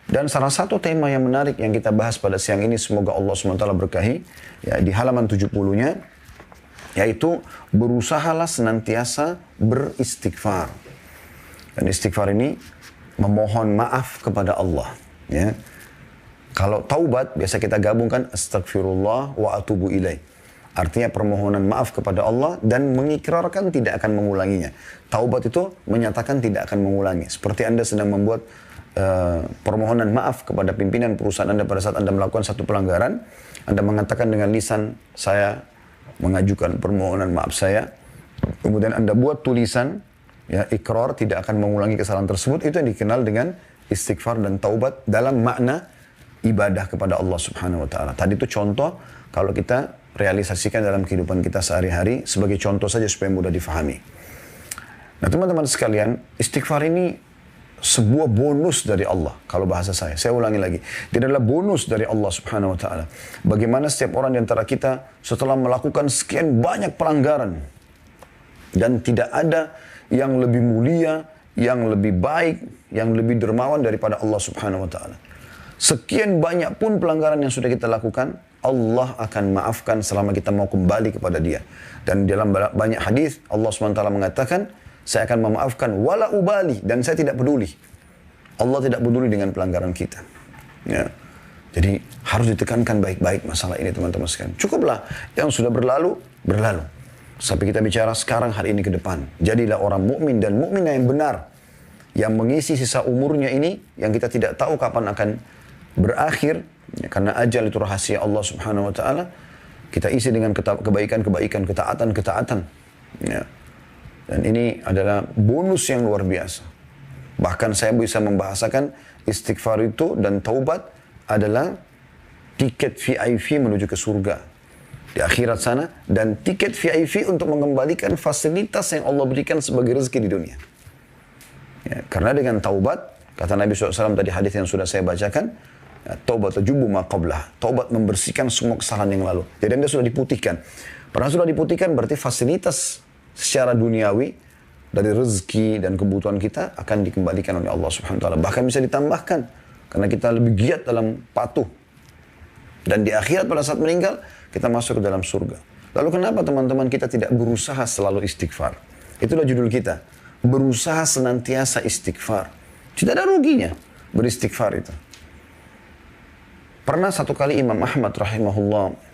Dan salah satu tema yang menarik yang kita bahas pada siang ini, semoga Allah SWT berkahi, ya, di halaman 70-nya, yaitu berusahalah senantiasa beristighfar. Dan istighfar ini memohon maaf kepada Allah. Ya. Kalau taubat, biasa kita gabungkan astagfirullah wa atubu ilaih. Artinya permohonan maaf kepada Allah dan mengikrarkan tidak akan mengulanginya. Taubat itu menyatakan tidak akan mengulangi. Seperti Anda sedang membuat permohonan maaf kepada pimpinan perusahaan Anda pada saat Anda melakukan satu pelanggaran. Anda mengatakan dengan lisan, saya mengajukan permohonan maaf saya. Kemudian Anda buat tulisan, ya, ikrar tidak akan mengulangi kesalahan tersebut. Itu yang dikenal dengan istighfar dan taubat dalam makna ibadah kepada Allah Subhanahu wa taala. Tadi itu contoh kalau kita realisasikan dalam kehidupan kita sehari-hari sebagai contoh saja supaya mudah difahami. Nah, teman-teman sekalian, istighfar ini sebuah bonus dari Allah. Kalau bahasa saya ulangi lagi. Dia adalah bonus dari Allah Subhanahu wa taala. Bagaimana setiap orang di antara kita setelah melakukan sekian banyak pelanggaran dan tidak ada yang lebih mulia, yang lebih baik, yang lebih dermawan daripada Allah Subhanahu wa taala. Sekian banyak pun pelanggaran yang sudah kita lakukan, Allah akan maafkan selama kita mau kembali kepada Dia. Dan dalam banyak hadis Allah Subhanahu wa taala mengatakan, saya akan memaafkan wala ubali, dan saya tidak peduli. Allah tidak peduli dengan pelanggaran kita. Ya. Jadi harus ditekankan baik-baik masalah ini, teman-teman sekalian. Cukuplah yang sudah berlalu, berlalu. Sampai kita bicara sekarang, hari ini, ke depan. Jadilah orang mukmin dan mukminah yang benar, yang mengisi sisa umurnya ini, yang kita tidak tahu kapan akan berakhir, ya, karena ajal itu rahasia Allah Subhanahu wa taala. Kita isi dengan kebaikan-kebaikan, ketaatan-ketaatan. Ya. Dan ini adalah bonus yang luar biasa. Bahkan saya bisa membahasakan istighfar itu dan taubat adalah tiket VIP menuju ke surga di akhirat sana, dan tiket VIP untuk mengembalikan fasilitas yang Allah berikan sebagai rezeki di dunia. Ya, karena dengan taubat, kata Nabi SAW tadi hadis yang sudah saya bacakan, ya, taubat tajubu ma qablah. Taubat membersihkan semua kesalahan yang lalu. Jadi Anda sudah diputihkan. Pernah sudah diputihkan berarti fasilitas secara duniawi dari rezeki dan kebutuhan kita akan dikembalikan oleh Allah Subhanahu wa taala. Bahkan bisa ditambahkan karena kita lebih giat dalam patuh. Dan di akhirat pada saat meninggal kita masuk ke dalam surga. Lalu kenapa teman-teman kita tidak berusaha selalu istighfar? Itulah judul kita. Berusaha senantiasa istighfar. Tidak ada ruginya beristighfar itu. Pernah satu kali Imam Ahmad rahimahullah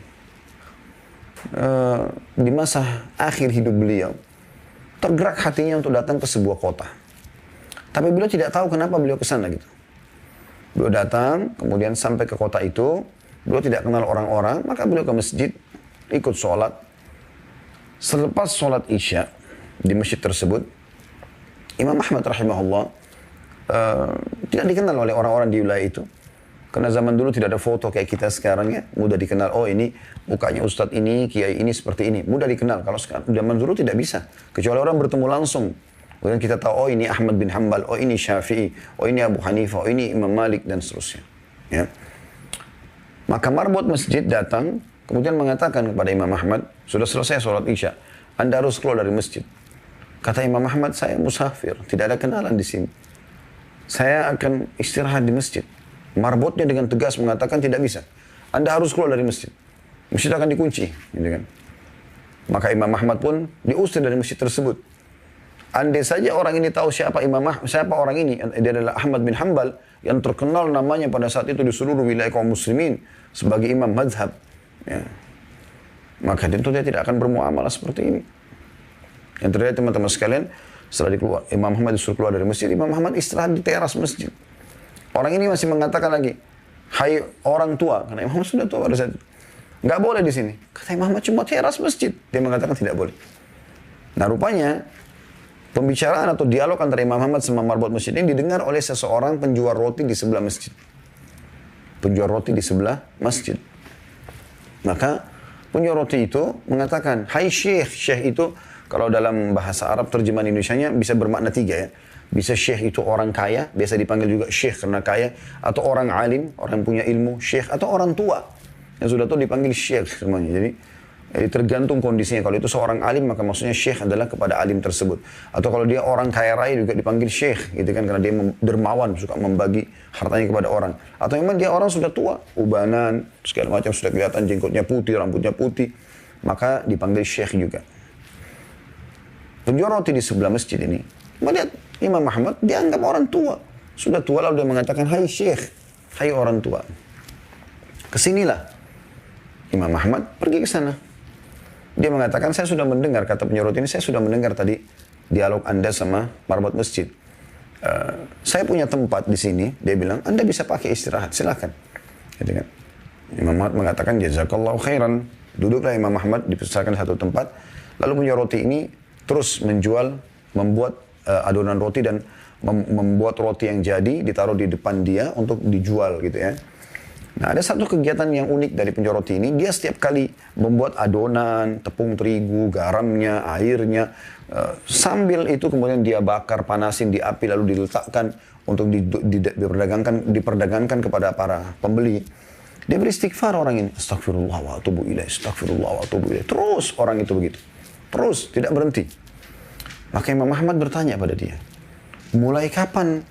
di masa akhir hidup beliau tergerak hatinya untuk datang ke sebuah kota. Tapi beliau tidak tahu kenapa beliau ke sana gitu. Beliau datang, kemudian sampai ke kota itu, beliau tidak kenal orang-orang, maka beliau ke masjid, ikut sholat. Selepas sholat Isya di masjid tersebut, Imam Ahmad rahimahullah tidak dikenal oleh orang-orang di wilayah itu. Karena zaman dulu tidak ada foto kayak kita sekarang, ya. Mudah dikenal, oh ini mukanya ustadz ini, kiai ini seperti ini. Mudah dikenal. Kalau sekarang zaman dulu tidak bisa. Kecuali orang bertemu langsung. Kemudian kita tahu, oh ini Ahmad bin Hanbal, oh ini Syafi'i, oh ini Abu Hanifah, oh ini Imam Malik, dan seterusnya. Ya. Maka marbot masjid datang, kemudian mengatakan kepada Imam Ahmad, sudah selesai sholat Isya, Anda harus keluar dari masjid. Kata Imam Ahmad, saya musafir, tidak ada kenalan di sini. Saya akan istirahat di masjid. Marbotnya dengan tegas mengatakan tidak bisa. Anda harus keluar dari masjid. Masjid akan dikunci. Gitu kan. Maka Imam Ahmad pun diusir dari masjid tersebut. Andai saja orang ini tahu siapa orang ini, dia adalah Ahmad bin Hanbal, yang terkenal namanya pada saat itu di seluruh wilayah kaum muslimin sebagai imam mazhab. Ya. Maka tentu dia tidak akan bermuamalah seperti ini. Yang terjadi teman-teman sekalian, setelah Imam Ahmad disuruh keluar dari masjid, Imam Ahmad istirahat di teras masjid. Orang ini masih mengatakan lagi, hai orang tua, karena Imam Ahmad sudah tua pada saat itu. Nggak boleh di sini. Kata Imam Ahmad, cuma teras masjid. Dia mengatakan tidak boleh. Nah rupanya, pembicaraan atau dialog antara Imam Ahmad sama marbot masjid ini didengar oleh seseorang penjual roti di sebelah masjid. Penjual roti di sebelah masjid. Maka penjual roti itu mengatakan, hai syekh. Syekh itu kalau dalam bahasa Arab terjemahan Indonesianya bisa bermakna tiga, ya. Bisa syekh itu orang kaya, biasa dipanggil juga syekh karena kaya, atau orang alim, orang yang punya ilmu, syekh, atau orang tua yang sudah tua dipanggil syekh semuanya. Jadi Jadi tergantung kondisinya. Kalau itu seorang alim, maka maksudnya syekh adalah kepada alim tersebut. Atau kalau dia orang kaya raya juga dipanggil syekh, gitu kan, karena dia dermawan, suka membagi hartanya kepada orang. Atau memang dia orang sudah tua, ubanan, segala macam, sudah kelihatan jenggotnya putih, rambutnya putih, maka dipanggil syekh juga. Penjual roti di sebelah masjid ini melihat Imam Ahmad, dia anggap orang tua. Sudah tua, lalu dia mengatakan, hai syekh, hai orang tua, kesinilah. Imam Ahmad pergi ke sana. Dia mengatakan, saya sudah mendengar, kata penjual roti ini, saya sudah mendengar tadi dialog Anda sama marbot masjid. Saya punya tempat di sini. Dia bilang, Anda bisa pakai istirahat, silakan. Gitu kan. Imam Ahmad mengatakan, jazakallahu khairan. Duduklah Imam Ahmad, dipersilakan satu tempat. Lalu penjual roti ini terus membuat adonan roti dan membuat roti yang jadi, ditaruh di depan dia untuk dijual gitu ya. Nah, ada satu kegiatan yang unik dari penjual roti ini. Dia setiap kali membuat adonan, tepung terigu, garamnya, airnya. Sambil itu kemudian dia bakar, panasin di api, lalu diletakkan untuk diperdagangkan kepada para pembeli. Dia beristighfar orang ini. Astagfirullah wa atubu ilaih, astagfirullah wa atubu ilaih. Terus orang itu begitu. Terus, tidak berhenti. Maka Imam Ahmad bertanya pada dia, mulai kapan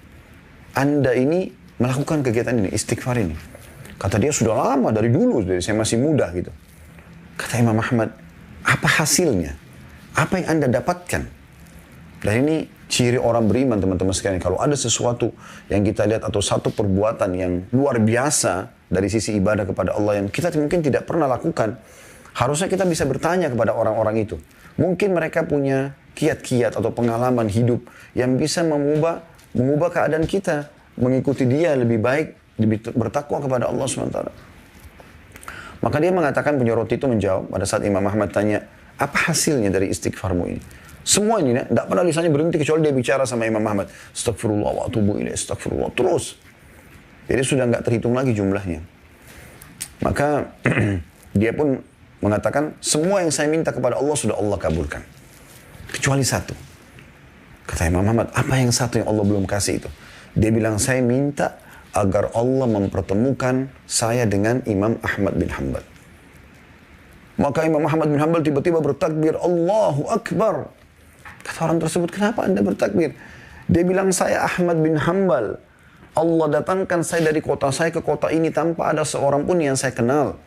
Anda ini melakukan kegiatan ini, istighfar ini? Kata dia, sudah lama, dari dulu, dari saya masih muda gitu. Kata Imam Ahmad, apa hasilnya? Apa yang Anda dapatkan? Dan ini ciri orang beriman, teman-teman sekalian. Kalau ada sesuatu yang kita lihat atau satu perbuatan yang luar biasa dari sisi ibadah kepada Allah yang kita mungkin tidak pernah lakukan, harusnya kita bisa bertanya kepada orang-orang itu. Mungkin mereka punya kiat-kiat atau pengalaman hidup yang bisa mengubah keadaan kita, mengikuti dia lebih baik, lebih bertakwa kepada Allah SWT. Maka dia mengatakan, penjual roti itu menjawab pada saat Imam Ahmad tanya, apa hasilnya dari istighfarmu ini? Semua ini, tidak pernah lisannya berhenti kecuali dia bicara sama Imam Ahmad. Astagfirullah wa atubu ilaih, astagfirullah. Terus. Jadi sudah nggak terhitung lagi jumlahnya. Maka dia pun mengatakan, semua yang saya minta kepada Allah sudah Allah kabulkan. Kecuali satu. Kata Imam Ahmad, apa yang satu yang Allah belum kasih itu? Dia bilang, saya minta agar Allah mempertemukan saya dengan Imam Ahmad bin Hanbal. Maka Imam Ahmad bin Hanbal tiba-tiba bertakbir, Allahu Akbar. Kata orang tersebut, kenapa Anda bertakbir? Dia bilang, saya Ahmad bin Hanbal. Allah datangkan saya dari kota saya ke kota ini tanpa ada seorang pun yang saya kenal.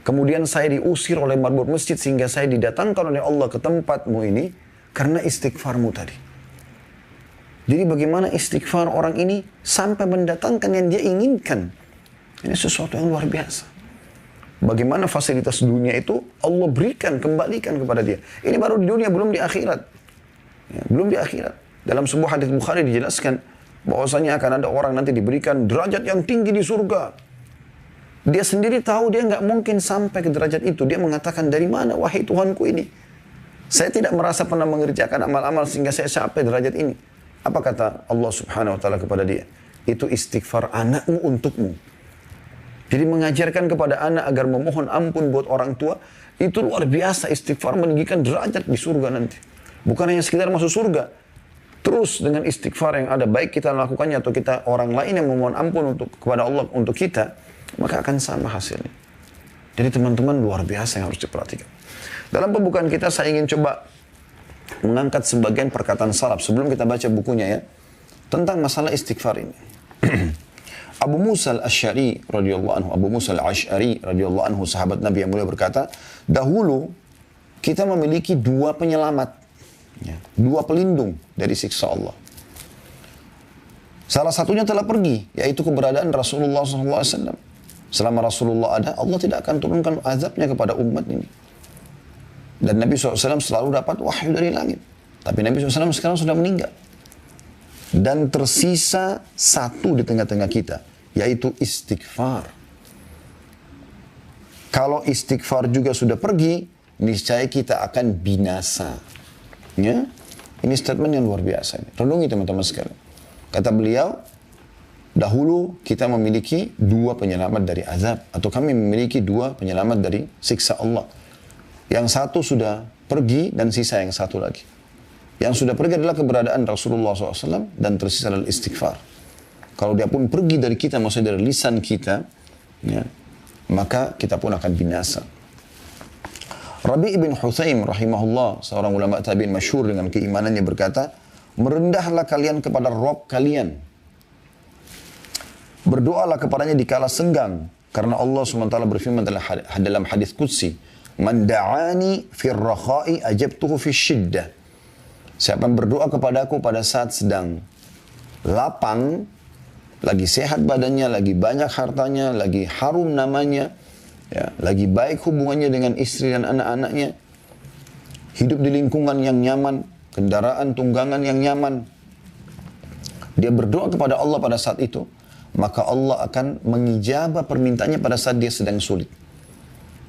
Kemudian saya diusir oleh marbot masjid sehingga saya didatangkan oleh Allah ke tempatmu ini karena istighfarmu tadi. Jadi bagaimana istighfar orang ini sampai mendatangkan yang dia inginkan. Ini sesuatu yang luar biasa. Bagaimana fasilitas dunia itu Allah berikan, kembalikan kepada dia. Ini baru di dunia, belum di akhirat. Ya, belum di akhirat. Dalam sebuah hadis Bukhari dijelaskan bahwasanya akan ada orang nanti diberikan derajat yang tinggi di surga. Dia sendiri tahu dia nggak mungkin sampai ke derajat itu. Dia mengatakan, dari mana wahai Tuhanku ini? Saya tidak merasa pernah mengerjakan amal-amal sehingga saya sampai derajat ini. Apa kata Allah Subhanahu wa taala kepada dia? Itu istighfar anakmu untukmu. Jadi mengajarkan kepada anak agar memohon ampun buat orang tua, itu luar biasa. Istighfar meninggikan derajat di surga nanti. Bukan hanya sekedar masuk surga. Terus dengan istighfar yang ada, baik kita melakukannya atau kita orang lain yang memohon ampun kepada Allah untuk kita, maka akan sama hasilnya. Jadi teman-teman, luar biasa yang harus diperhatikan. Dalam pembukaan kita saya ingin coba mengangkat sebagian perkataan salaf sebelum kita baca bukunya ya, tentang masalah istighfar ini. Abu Musa al-Asy'ari radhiyallahu anhu, Abu Musa al-Asy'ari radhiyallahu anhu, sahabat Nabi yang mulia, berkata, dahulu kita memiliki dua penyelamat, ya, dua pelindung dari siksa Allah. Salah satunya telah pergi, yaitu keberadaan Rasulullah SAW. Selama Rasulullah ada, Allah tidak akan turunkan azabnya kepada umat ini. Dan Nabi SAW selalu dapat wahyu dari langit. Tapi Nabi SAW sekarang sudah meninggal. Dan tersisa satu di tengah-tengah kita, yaitu istighfar. Kalau istighfar juga sudah pergi, niscaya kita akan binasa. Ya? Ini statement yang luar biasa. Renungi teman-teman sekalian. Kata beliau, dahulu kita memiliki dua penyelamat dari azab. Atau kami memiliki dua penyelamat dari siksa Allah. Yang satu sudah pergi dan sisa yang satu lagi. Yang sudah pergi adalah keberadaan Rasulullah SAW dan tersisa adalah istighfar. Kalau dia pun pergi dari kita, maksudnya dari lisan kita, ya, maka kita pun akan binasa. Rabi' bin Hutsaim rahimahullah, seorang ulama tabi'in masyhur dengan keimanannya berkata, merendahlah kalian kepada Rabb kalian. Berdoalah kepadanya di kala senggang. Karena Allah SWT berfirman dalam hadis qudsi, Man da'ani fir rakha'i ajabtuhu fis syiddah. Siapa yang berdoa kepadaku pada saat sedang lapang, lagi sehat badannya, lagi banyak hartanya, lagi harum namanya, ya, lagi baik hubungannya dengan istri dan anak-anaknya, hidup di lingkungan yang nyaman, kendaraan tunggangan yang nyaman, dia berdoa kepada Allah pada saat itu, maka Allah akan mengijabah permintaannya pada saat dia sedang sulit.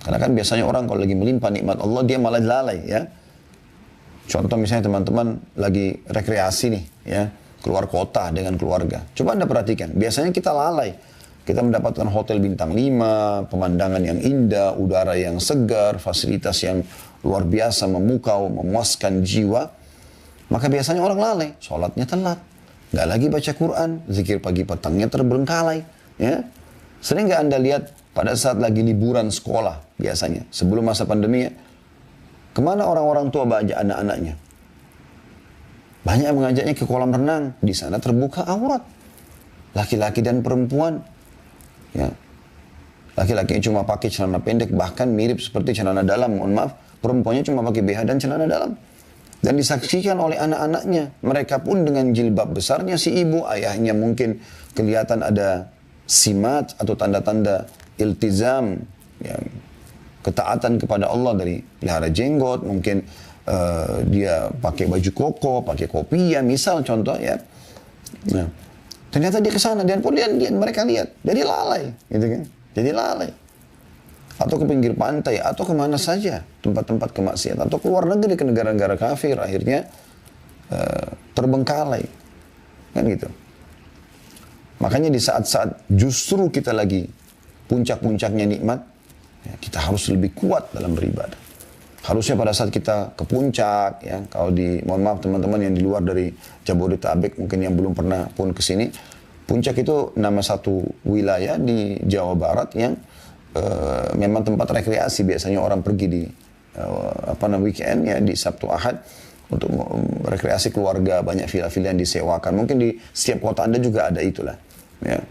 Karena kan biasanya orang kalau lagi melimpah nikmat Allah, dia malah lalai, ya. Contoh misalnya teman-teman lagi rekreasi nih, ya, keluar kota dengan keluarga. Coba Anda perhatikan, biasanya kita lalai. Kita mendapatkan hotel bintang 5, pemandangan yang indah, udara yang segar, fasilitas yang luar biasa, memukau, memuaskan jiwa. Maka biasanya orang lalai, sholatnya telat. Nggak lagi baca Quran, zikir pagi petangnya terbengkalai. Ya. Sering nggak Anda lihat pada saat lagi liburan sekolah biasanya, sebelum masa pandemi ya, kemana orang-orang tua bawa anak-anaknya? Banyak yang mengajaknya ke kolam renang, di sana terbuka aurat. Laki-laki dan perempuan. Ya. Laki-lakinya cuma pakai celana pendek, bahkan mirip seperti celana dalam, mohon maaf. Perempuannya cuma pakai BH dan celana dalam. Dan disaksikan oleh anak-anaknya. Mereka pun dengan jilbab besarnya si ibu, ayahnya mungkin kelihatan ada simat atau tanda-tanda iltizam, ya, ketaatan kepada Allah dari pelihara jenggot, mungkin dia pakai baju koko, pakai kopiah, misal contoh ya. Nah, ternyata dia ke sana dan pun mereka lihat, jadi lalai, gitu kan? Jadi lalai. Atau ke pinggir pantai, atau kemana saja, tempat-tempat kemaksiatan, atau keluar negeri ke negara-negara kafir, akhirnya terbengkalai, kan gitu. Makanya di saat-saat justru kita lagi puncak-puncaknya nikmat, ya, kita harus lebih kuat dalam beribadah. Harusnya pada saat kita ke puncak, ya, kalau mohon maaf teman-teman yang di luar dari Jabodetabek, mungkin yang belum pernah pun ke sini, puncak itu nama satu wilayah di Jawa Barat yang memang tempat rekreasi, biasanya orang pergi di weekend ya, di Sabtu Ahad untuk rekreasi keluarga, banyak villa-villa yang disewakan. Mungkin di setiap kota Anda juga ada itulah, ya.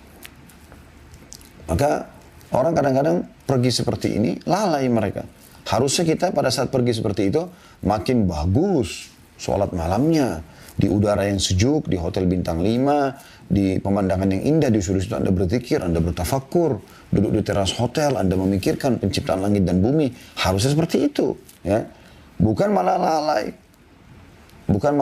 Maka orang kadang-kadang pergi seperti ini, lalai mereka. Harusnya kita pada saat pergi seperti itu makin bagus sholat malamnya, di udara yang sejuk, di hotel bintang 5, di pemandangan yang indah, di situ Anda berzikir, Anda bertafakur, duduk di teras hotel, Anda memikirkan penciptaan langit dan bumi. Harusnya seperti itu, ya. Bukan malah lalai. Bukan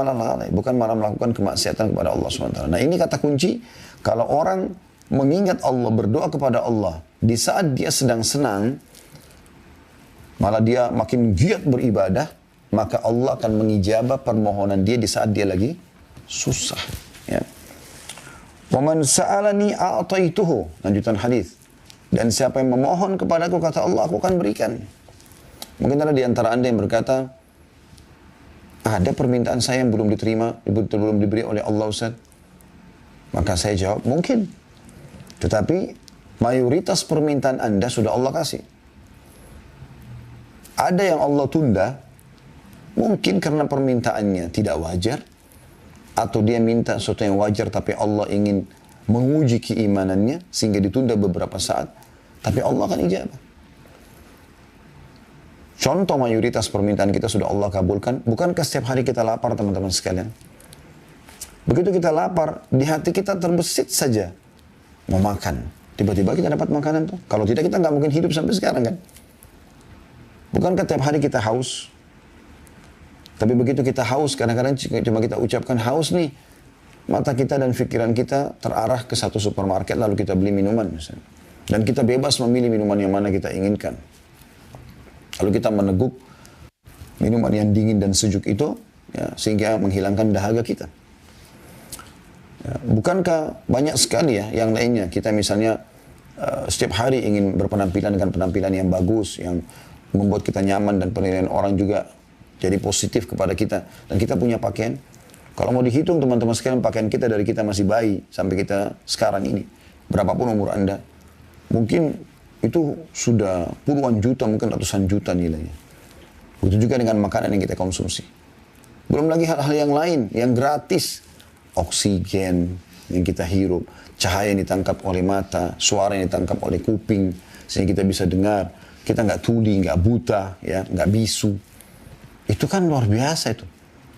malah melakukan kemaksiatan kepada Allah SWT. Nah, ini kata kunci, kalau orang mengingat Allah, berdoa kepada Allah, di saat dia sedang senang, malah dia makin giat beribadah, maka Allah akan mengijabah permohonan dia di saat dia lagi susah, ya. Wa man sa'alani a'taituhu, lanjutan hadis. Dan siapa yang memohon kepadaku, kata Allah, aku akan berikan. Mungkin ada di antara Anda yang berkata, ada permintaan saya yang belum diterima, belum diberi oleh Allah, Ustaz. Maka saya jawab, mungkin. Tetapi mayoritas permintaan Anda sudah Allah kasih. Ada yang Allah tunda, mungkin karena permintaannya tidak wajar, atau dia minta sesuatu yang wajar tapi Allah ingin menguji keimanannya sehingga ditunda beberapa saat, tapi Allah akan ijabah. Contoh mayoritas permintaan kita sudah Allah kabulkan. Bukankah setiap hari kita lapar, teman-teman sekalian? Begitu kita lapar, di hati kita terbesit saja mau makan. Tiba-tiba kita dapat makanan tuh. Kalau tidak, kita nggak mungkin hidup sampai sekarang, kan? Bukankah tiap hari kita haus? Tapi begitu kita haus, kadang-kadang cuma kita ucapkan haus nih, mata kita dan pikiran kita terarah ke satu supermarket, lalu kita beli minuman misalnya. Dan kita bebas memilih minuman yang mana kita inginkan. Lalu kita meneguk minuman yang dingin dan sejuk itu, ya, sehingga menghilangkan dahaga kita. Ya, bukankah banyak sekali ya yang lainnya, kita misalnya setiap hari ingin berpenampilan dengan penampilan yang bagus, yang membuat kita nyaman dan penilaian orang juga jadi positif kepada kita. Dan kita punya pakaian. Kalau mau dihitung teman-teman sekalian, pakaian kita dari kita masih bayi sampai kita sekarang ini, berapapun umur Anda, mungkin itu sudah puluhan juta, mungkin ratusan juta nilainya. Begitu juga dengan makanan yang kita konsumsi. Belum lagi hal-hal yang lain, yang gratis. Oksigen yang kita hirup, cahaya yang ditangkap oleh mata, suara yang ditangkap oleh kuping, sehingga kita bisa dengar. Kita nggak tuli, nggak buta, ya, nggak bisu. Itu kan luar biasa itu.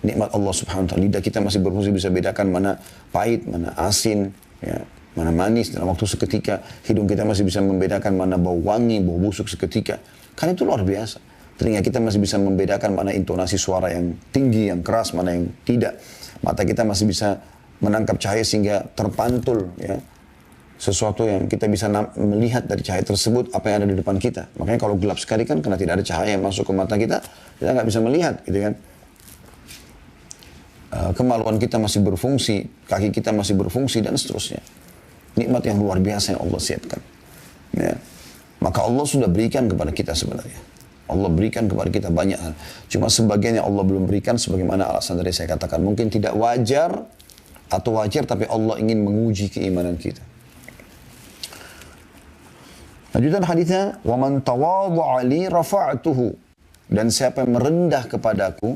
Nikmat Allah subhanahu wa ta'ala. Lidah kita masih berfungsi, bisa bedakan mana pahit, mana asin, ya, mana manis dalam waktu seketika. Hidung kita masih bisa membedakan mana bau wangi, bau busuk seketika. Kan itu luar biasa. Telinga kita masih bisa membedakan mana intonasi suara yang tinggi, yang keras, mana yang tidak. Mata kita masih bisa menangkap cahaya sehingga terpantul, ya, sesuatu yang kita bisa melihat dari cahaya tersebut apa yang ada di depan kita. Makanya kalau gelap sekali kan karena tidak ada cahaya yang masuk ke mata kita nggak bisa melihat, gitu kan. Kemaluan kita masih berfungsi, kaki kita masih berfungsi, dan seterusnya. Nikmat yang luar biasa yang Allah siapkan. Ya. Maka Allah sudah berikan kepada kita sebenarnya. Allah berikan kepada kita banyak hal. Cuma sebagian yang Allah belum berikan, sebagaimana alasan dari saya katakan. Mungkin tidak wajar atau wajar, tapi Allah ingin menguji keimanan kita. Lanjutan hadisnya, وَمَنْ تَوَاضَعَ لِي رَفَعْتُهُ. Dan siapa yang merendah kepadaku,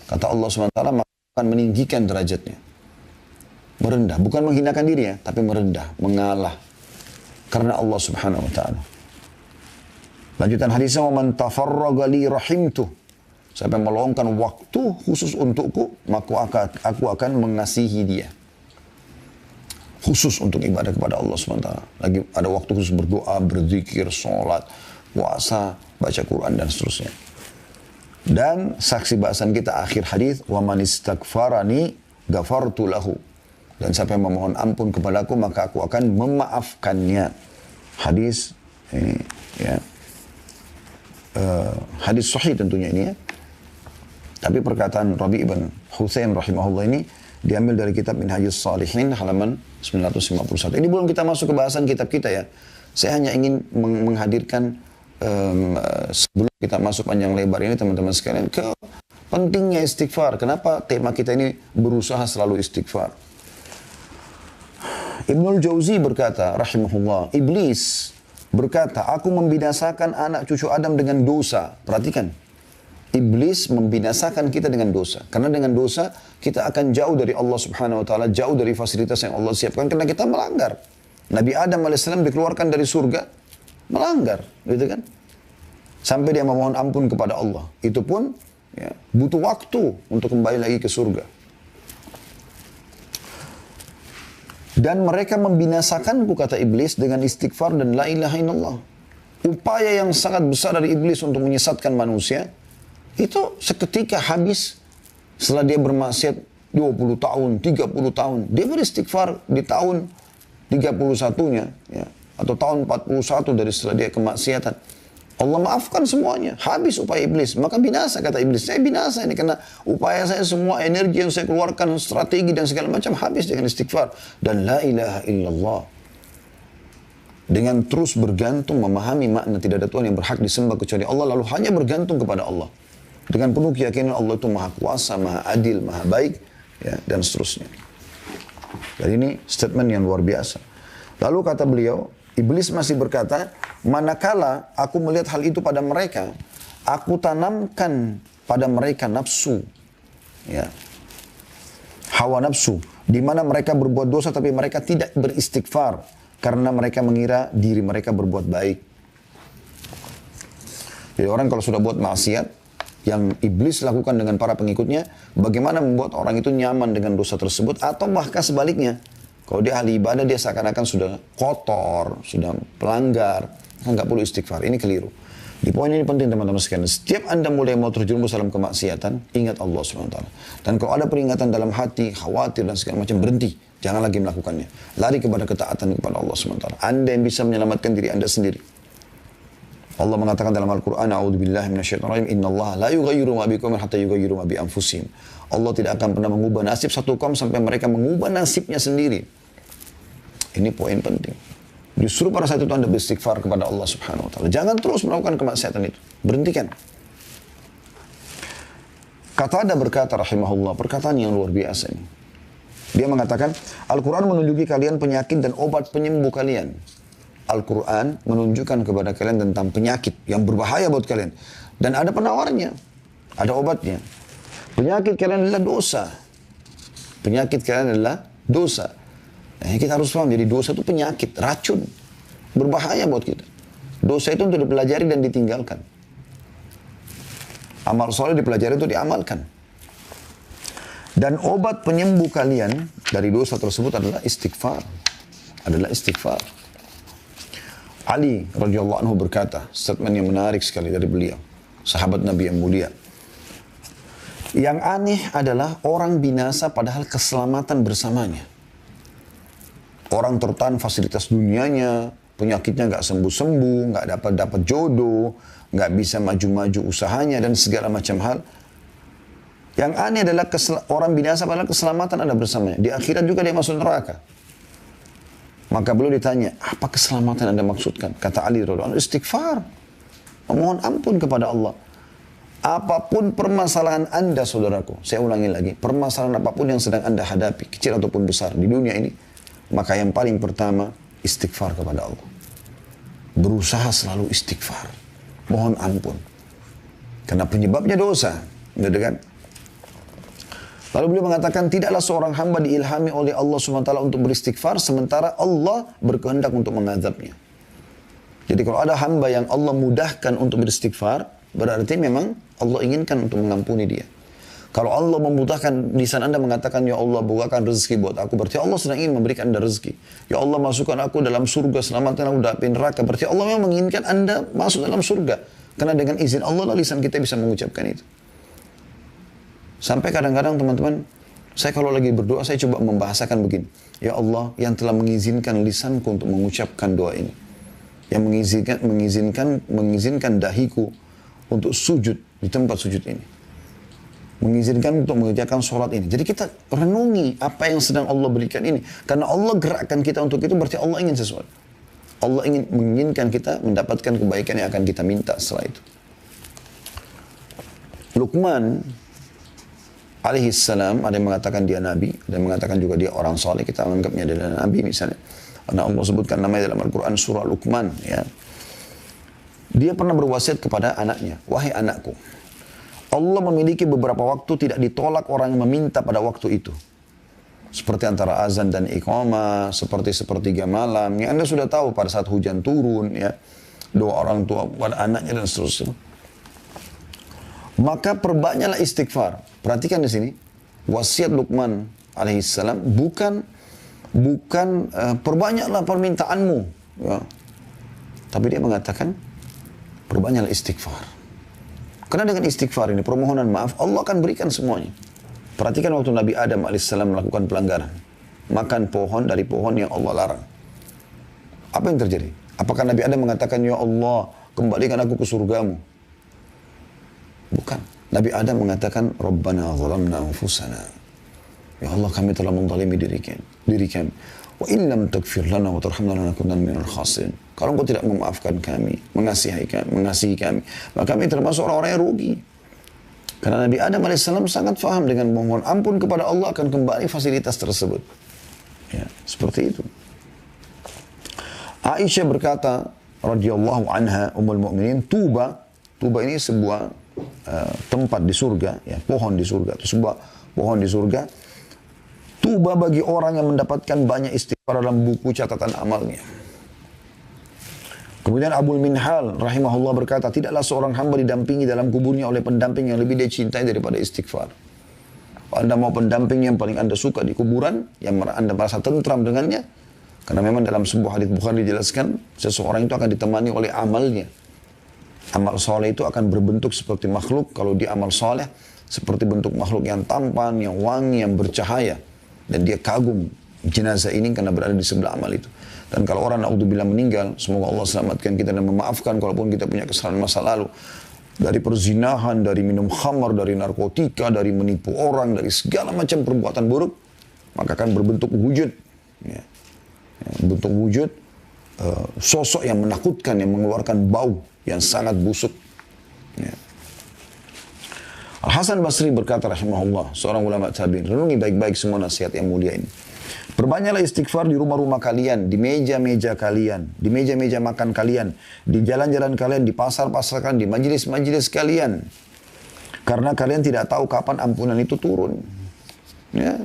kata Allah SWT, maka akan meninggikan derajatnya. Merendah, bukan menghinakan diri ya, tapi merendah, mengalah. Karena Allah Subhanahu Wa Ta'ala. Lanjutan hadisnya, وَمَنْ تَفَرَّغَ لِي رَحِمْتُهُ. Siapa yang meluangkan waktu khusus untukku, maka aku akan mengasihi dia. Khusus untuk ibadah kepada Allah SWT. Lagi ada waktu khusus berdoa, berzikir, sholat, puasa, baca Quran, dan seterusnya. Dan saksi bahasan kita akhir hadis, وَمَنِ اسْتَغْفَرَنِي غَفَرْتُ لَهُ. Dan siapa yang memohon ampun kepadaku, maka aku akan memaafkannya. Hadis ini, ya, hadis sahih tentunya ini, ya. Tapi perkataan Rabi' ibn Husain rahimahullah ini diambil dari kitab Minhajus Shalihin halaman 951. Ini belum kita masuk ke bahasan kitab kita ya. Saya hanya ingin menghadirkan sebelum kita masuk panjang lebar ini teman-teman sekalian ke pentingnya istighfar. Kenapa tema kita ini berusaha selalu istighfar. Ibnul Jauzi berkata rahimahullah, iblis berkata, aku membinasakan anak cucu Adam dengan dosa. Perhatikan. Iblis membinasakan kita dengan dosa. Karena dengan dosa kita akan jauh dari Allah Subhanahu Wa Taala, jauh dari fasilitas yang Allah siapkan karena kita melanggar. Nabi Adam AS dikeluarkan dari surga, melanggar, gitu kan? Sampai dia memohon ampun kepada Allah. Itu pun ya, butuh waktu untuk kembali lagi ke surga. Dan mereka membinasakanku, kata iblis, dengan istighfar dan la ilaha illallah. Upaya yang sangat besar dari iblis untuk menyesatkan manusia, itu seketika habis setelah dia bermaksiat 20 tahun, 30 tahun. Dia beristighfar di tahun 31-nya, ya, atau tahun 41 dari setelah dia kemaksiatan. Allah maafkan semuanya. Habis upaya iblis. Maka binasa, kata iblis. Saya binasa ini karena upaya saya semua, energi yang saya keluarkan, strategi dan segala macam habis dengan istighfar. Dan la ilaha illallah. Dengan terus bergantung, memahami makna tidak ada Tuhan yang berhak disembah kecuali Allah, lalu hanya bergantung kepada Allah. Dengan penuh keyakinan Allah itu maha kuasa, maha adil, maha baik, ya, dan seterusnya. Jadi ini statement yang luar biasa. Lalu kata beliau, iblis masih berkata, manakala aku melihat hal itu pada mereka, aku tanamkan pada mereka nafsu, ya, hawa nafsu, di mana mereka berbuat dosa tapi mereka tidak beristighfar karena mereka mengira diri mereka berbuat baik. Jadi orang kalau sudah buat maksiat yang iblis lakukan dengan para pengikutnya, bagaimana membuat orang itu nyaman dengan dosa tersebut, atau bahkan sebaliknya. Kalau dia ahli ibadah, dia seakan-akan sudah kotor, sudah pelanggar, nggak perlu istighfar. Ini keliru. Di poin ini penting teman-teman sekalian. Setiap Anda mulai mau terjerumus dalam kemaksiatan, ingat Allah SWT. Dan kalau ada peringatan dalam hati, khawatir dan segala macam, berhenti. Jangan lagi melakukannya. Lari kepada ketaatan kepada Allah SWT. Anda yang bisa menyelamatkan diri Anda sendiri. Allah mengatakan dalam Al-Quran, A'udzubillahi minasyaitonirrajim, innallaha la yughayyiru ma biqaumin hatta yughayyiru ma bi anfusihim. Allah tidak akan pernah mengubah nasib satu kaum sampai mereka mengubah nasibnya sendiri. Ini poin penting. Justru pada saat itu Anda beristighfar kepada Allah Subhanahu Wa Taala. Jangan terus melakukan kemaksiatan itu. Berhentikan. Qatada berkata rahimahullah, perkataan yang luar biasa ini. Dia mengatakan, Al-Quran menunjuki kalian penyakit dan obat penyembuh kalian. Al-Quran menunjukkan kepada kalian tentang penyakit yang berbahaya buat kalian. Dan ada penawarnya. Ada obatnya. Penyakit kalian adalah dosa. Penyakit kalian adalah dosa. Nah, kita harus paham, jadi dosa itu penyakit, racun. Berbahaya buat kita. Dosa itu untuk dipelajari dan ditinggalkan. Amal soleh dipelajari untuk diamalkan. Dan obat penyembuh kalian dari dosa tersebut adalah istighfar. Adalah istighfar. Ali radhiyallahu anhu berkata, statement yang menarik sekali dari beliau. Sahabat Nabi yang mulia. Yang aneh adalah orang binasa padahal keselamatan bersamanya. Orang tertahan fasilitas dunianya, penyakitnya nggak sembuh-sembuh, nggak dapat jodoh, nggak bisa maju-maju usahanya dan segala macam hal. Yang aneh adalah orang binasa padahal keselamatan ada bersamanya. Di akhirat juga dia masuk neraka. Maka beliau ditanya, apa keselamatan Anda maksudkan? Kata Ali radhiyallahu anhu, istighfar. Memohon ampun kepada Allah. Apapun permasalahan Anda, saudaraku, saya ulangi lagi, permasalahan apapun yang sedang Anda hadapi, kecil ataupun besar di dunia ini, maka yang paling pertama, istighfar kepada Allah. Berusaha selalu istighfar. Mohon ampun. Karena penyebabnya dosa. Gitu kan? Lalu beliau mengatakan, tidaklah seorang hamba diilhami oleh Allah SWT untuk beristighfar, sementara Allah berkehendak untuk mengazabnya. Jadi kalau ada hamba yang Allah mudahkan untuk beristighfar, berarti memang Allah inginkan untuk mengampuni dia. Kalau Allah memudahkan lisan Anda mengatakan, ya Allah bukakan rezeki buat aku, berarti Allah sedang ingin memberikan Anda rezeki. Ya Allah masukkan aku dalam surga, selamatkan aku dari neraka, berarti Allah memang menginginkan Anda masuk dalam surga. Karena dengan izin Allah lisan kita bisa mengucapkan itu. Sampai kadang-kadang teman-teman, saya kalau lagi berdoa, saya coba membahasakan begini. Ya Allah yang telah mengizinkan lisanku untuk mengucapkan doa ini. Yang mengizinkan dahiku untuk sujud di tempat sujud ini. Mengizinkan untuk mengerjakan sholat ini. Jadi kita renungi apa yang sedang Allah berikan ini. Karena Allah gerakkan kita untuk itu, berarti Allah ingin sesuatu. Allah menginginkan kita mendapatkan kebaikan yang akan kita minta setelah itu. Luqman alaihi salam, ada yang mengatakan dia nabi, ada yang mengatakan juga dia orang soleh, kita menganggapnya adalah nabi misalnya. Karena Allah sebutkan namanya dalam Al-Quran surah Luqman. Ya. Dia pernah berwasiat kepada anaknya, wahai anakku, Allah memiliki beberapa waktu tidak ditolak orang yang meminta pada waktu itu. Seperti antara azan dan iqamah, seperti sepertiga malam. Yang Anda sudah tahu pada saat hujan turun, ya, doa orang tua pada anaknya dan seterusnya. Maka perbanyaklah istighfar. Perhatikan di sini, wasiat Luqman alaihissalam bukan perbanyaklah permintaanmu, ya. Tapi dia mengatakan perbanyaklah istighfar. Karena dengan istighfar ini, permohonan maaf, Allah akan berikan semuanya. Perhatikan waktu Nabi Adam alaihissalam melakukan pelanggaran. Makan pohon dari pohon yang Allah larang. Apa yang terjadi? Apakah Nabi Adam mengatakan, ya Allah, kembalikan aku ke surgamu? Bukan. Nabi Adam mengatakan, Rabbana zalamna anfusana. Ya Allah, kami telah menzalimi diri kami. Wa in lam taghfir lana wa tarhamna lanakunanna minal khasirin. Kalau engkau tidak memaafkan kami, mengasihi kami, maka kami termasuk orang-orang yang rugi. Karena Nabi Adam AS sangat faham dengan memohon ampun kepada Allah akan kembali fasilitas tersebut. Ya, seperti itu. Aisyah berkata, radhiyallahu anha, Ummul Mukminin, Tuba ini sebuah tempat di surga, ya, pohon di surga, atau sebuah pohon di surga. Tuba bagi orang yang mendapatkan banyak istighfar dalam buku catatan amalnya. Kemudian Abul Minhal rahimahullah berkata, tidaklah seorang hamba didampingi dalam kuburnya oleh pendamping yang lebih dia cintai daripada istighfar. Kalau Anda mau pendamping yang paling Anda suka di kuburan, yang Anda merasa tentram dengannya, karena memang dalam sebuah hadits Bukhari dijelaskan, seseorang itu akan ditemani oleh amalnya. Amal soleh itu akan berbentuk seperti makhluk, kalau dia amal soleh, seperti bentuk makhluk yang tampan, yang wangi, yang bercahaya. Dan dia kagum jenazah ini karena berada di sebelah amal itu. Dan kalau orang naudzubillah meninggal, semoga Allah selamatkan kita dan memaafkan kalaupun kita punya kesalahan masa lalu. Dari perzinahan, dari minum khamar, dari narkotika, dari menipu orang, dari segala macam perbuatan buruk, maka akan berbentuk wujud. Ya. Bentuk wujud, sosok yang menakutkan, yang mengeluarkan bau yang sangat busuk. Ya. Al-Hasan Basri berkata rahimahullah, seorang ulama tabi'in, renungi baik-baik semua nasihat yang mulia ini. Perbanyaklah istighfar di rumah-rumah kalian, di meja-meja kalian, di meja-meja makan kalian, di jalan-jalan kalian, di pasar-pasar kalian, di majelis-majelis kalian. Karena kalian tidak tahu kapan ampunan itu turun. Ya.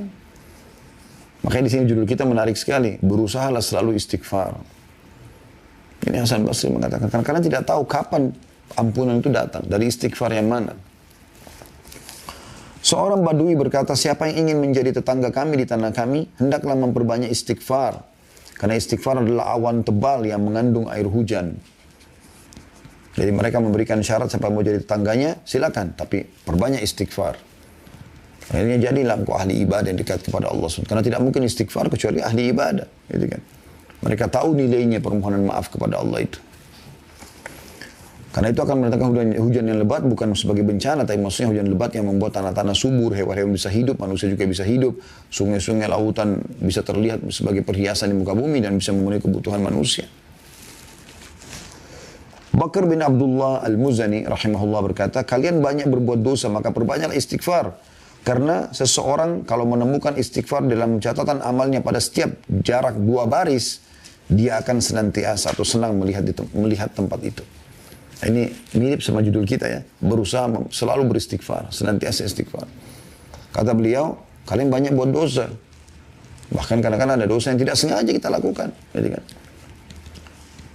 Makanya di sini judul kita menarik sekali. Berusahalah selalu istighfar. Ini Hasan Basri mengatakan, karena kalian tidak tahu kapan ampunan itu datang. Dari istighfar yang mana. Seorang Badui berkata, siapa yang ingin menjadi tetangga kami di tanah kami, hendaklah memperbanyak istighfar. Karena istighfar adalah awan tebal yang mengandung air hujan. Jadi mereka memberikan syarat siapa mau jadi tetangganya, silakan. Tapi perbanyak istighfar. Akhirnya jadilah engkau ahli ibadah yang dekat kepada Allah SWT. Karena tidak mungkin istighfar kecuali ahli ibadah. Gitu kan. Mereka tahu nilainya permohonan maaf kepada Allah itu. Karena itu akan mendatangkan hujan yang lebat bukan sebagai bencana, tapi maksudnya hujan lebat yang membuat tanah-tanah subur, hewan-hewan bisa hidup, manusia juga bisa hidup, sungai-sungai, lautan bisa terlihat sebagai perhiasan di muka bumi dan bisa memenuhi kebutuhan manusia. Bakar bin Abdullah Al-Muzani rahimahullah berkata, kalian banyak berbuat dosa, maka perbanyaklah istighfar. Karena seseorang kalau menemukan istighfar dalam catatan amalnya pada setiap jarak 2 baris, dia akan senantiasa atau senang melihat tempat itu. Ini mirip sama judul kita ya. Berusaha selalu beristighfar. Senantiasa istighfar. Kata beliau, kalian banyak buat dosa. Bahkan kadang-kadang ada dosa yang tidak sengaja kita lakukan. Jadi kan.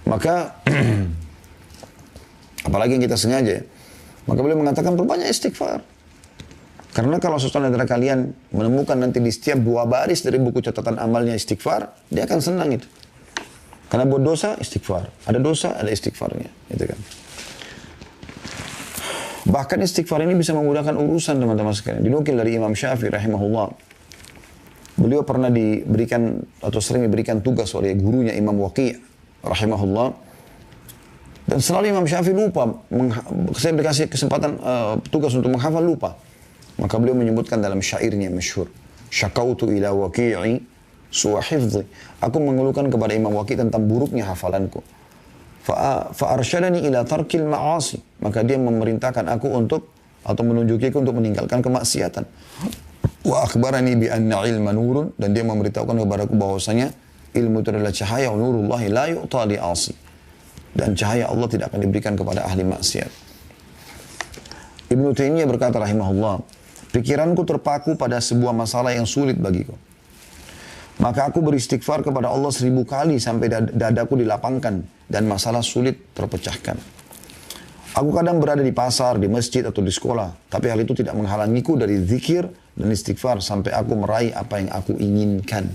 Maka, apalagi yang kita sengaja ya. Maka beliau mengatakan perbanyak istighfar. Karena kalau sesuatu antara kalian menemukan nanti di setiap 2 baris dari buku catatan amalnya istighfar, dia akan senang itu. Karena buat dosa, istighfar. Ada dosa, ada istighfarnya. Gitu kan. Bahkan istighfar ini bisa memudahkan urusan teman-teman sekalian. Dinukil dari Imam Syafi'i rahimahullah. Beliau pernah diberikan atau sering diberikan tugas oleh gurunya Imam Waqi' rahimahullah. Dan selalu Imam Syafi'i lupa. Saya dikasih kesempatan tugas untuk menghafal lupa. Maka beliau menyebutkan dalam syairnya masyhur. Syakautu ila waqi'i su'a hifdhi. Aku mengeluhkan kepada Imam Waqi' tentang buruknya hafalanku. Fa'arsyadani ila tarkil ma'asi. Maka dia memerintahkan aku untuk, atau menunjukiku untuk meninggalkan kemaksiatan. Wa akhbarani bi anna ilma nurun. Dan dia memberitahukan kepadaku bahwasanya ilmu itu adalah cahaya. Nurullahi la yu'ta li asi. Dan cahaya Allah tidak akan diberikan kepada ahli maksiat. Ibnu Taimiyah berkata rahimahullah, pikiranku terpaku pada sebuah masalah yang sulit bagiku. Maka aku beristighfar kepada Allah 1000 kali sampai dadaku dilapangkan dan masalah sulit terpecahkan. Aku kadang berada di pasar, di masjid atau di sekolah, tapi hal itu tidak menghalangiku dari zikir dan istighfar sampai aku meraih apa yang aku inginkan.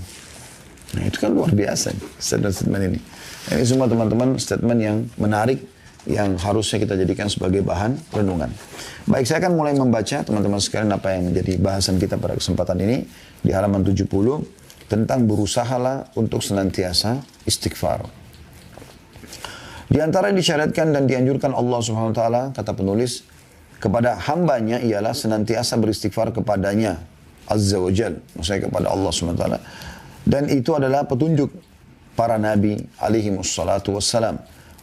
Nah itu kan luar biasa statement ini. Ini semua teman-teman statement yang menarik yang harusnya kita jadikan sebagai bahan renungan. Baik, saya akan mulai membaca teman-teman sekalian apa yang menjadi bahasan kita pada kesempatan ini di halaman 70. Tentang berusahalah untuk senantiasa istighfar. Di antara yang disyariatkan dan dianjurkan Allah Subhanahu wa taala, kata penulis, kepada hambanya ialah senantiasa beristighfar kepadanya Azza wa Jal, maksudnya kepada Allah Subhanahu wa taala. Dan itu adalah petunjuk para nabi alaihi wassalatu wassalam.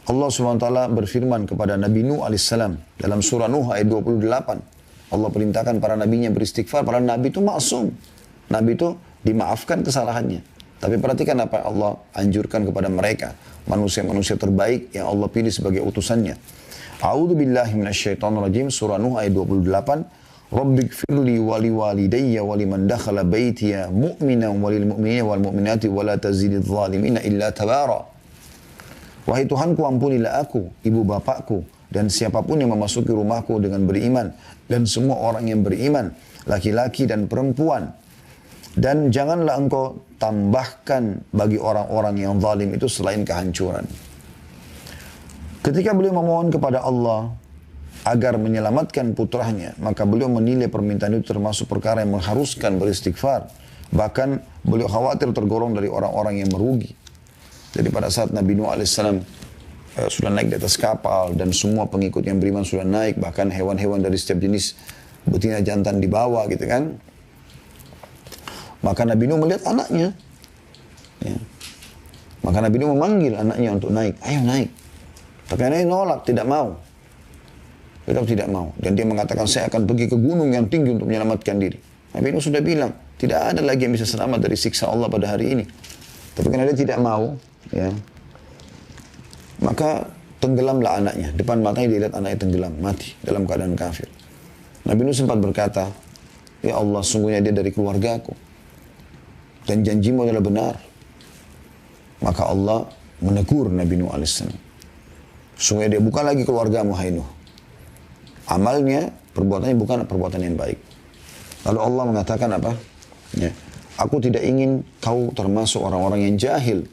Allah Subhanahu wa taala berfirman kepada Nabi Nuh alaihissalam dalam surah Nuh ayat 28. Allah perintahkan para nabinya beristighfar. Para nabi itu maksum. Nabi itu dimaafkan kesalahannya. Tapi perhatikan apa Allah anjurkan kepada mereka. Manusia-manusia terbaik yang Allah pilih sebagai utusannya. A'udzu billahi minasyaitonir rajim. Surah Nuh ayat 28. Rabbighfirli wa liwalidayya wa liman dakhala baitiya mu'minan wa lil mu'minina wal mu'minati wa la tazididz zalimina illa tabara. Wahai Tuhanku, ampunilah aku, ibu bapakku, dan siapapun yang memasuki rumahku dengan beriman, dan semua orang yang beriman, laki-laki dan perempuan. Dan janganlah engkau tambahkan bagi orang-orang yang zalim itu selain kehancuran. Ketika beliau memohon kepada Allah agar menyelamatkan putranya, maka beliau menilai permintaan itu termasuk perkara yang mengharuskan beristighfar. Bahkan beliau khawatir tergolong dari orang-orang yang merugi. Jadi pada saat Nabi Nuh alaihissalam sudah naik di atas kapal dan semua pengikut yang beriman sudah naik, bahkan hewan-hewan dari setiap jenis betina jantan dibawa gitu kan. Maka Nabi Nuh melihat anaknya. Ya. Maka Nabi Nuh memanggil anaknya untuk naik. Ayo naik. Tapi anaknya nolak, tidak mau. Tetap tidak mau. Dan dia mengatakan, saya akan pergi ke gunung yang tinggi untuk menyelamatkan diri. Nabi Nuh sudah bilang, tidak ada lagi yang bisa selamat dari siksa Allah pada hari ini. Tapi karena dia tidak mau, ya, maka tenggelamlah anaknya. Depan matanya dia lihat anaknya tenggelam, mati dalam keadaan kafir. Nabi Nuh sempat berkata, ya Allah, sungguhnya dia dari keluargaku. Dan janjimu adalah benar. Maka Allah menegur Nabi Nuh alaihissalam. Sungguhnya dia bukan lagi keluargamu, hai Nuh. Amalnya, perbuatannya bukan perbuatan yang baik. Lalu Allah mengatakan apa? Ya, aku tidak ingin kau termasuk orang-orang yang jahil.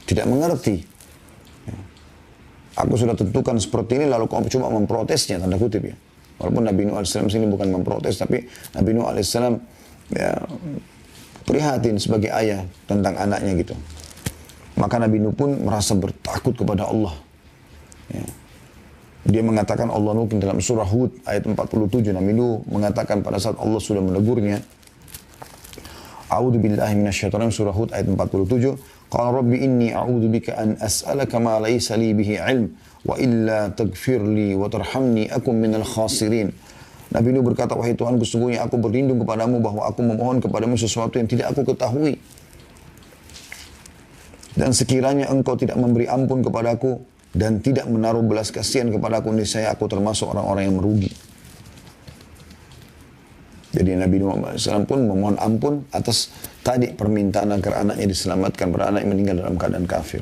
Tidak mengerti. Ya. Aku sudah tentukan seperti ini, lalu kau cuma memprotesnya, tanda kutip ya. Walaupun Nabi Nuh alaihissalam sini bukan memprotes, tapi Nabi Nuh alaihissalam ya, prihatin sebagai ayah tentang anaknya gitu. Maka Nabi Nuh pun merasa bertakut kepada Allah. Ya. Dia mengatakan, Allah Nuh dalam surah Hud ayat 47, Nabi Nuh mengatakan pada saat Allah sudah menegurnya, A'udzu billahi minasyaitonir surah Hud ayat 47, qala rabbi inni a'udzu bika an as'alaka ma laysa li bihi 'ilm wa illa taghfirli wa tarhamni akum minal khasirin. Nabi Nuh berkata, wahai Tuhanku, sesungguhnya aku berlindung kepadamu bahwa aku memohon kepadamu sesuatu yang tidak aku ketahui. Dan sekiranya engkau tidak memberi ampun kepadaku dan tidak menaruh belas kasihan kepadaku, niscaya aku termasuk orang-orang yang merugi. Jadi Nabi Nuh SAW pun memohon ampun atas tadi permintaan agar anaknya diselamatkan, karena anak yang meninggal dalam keadaan kafir.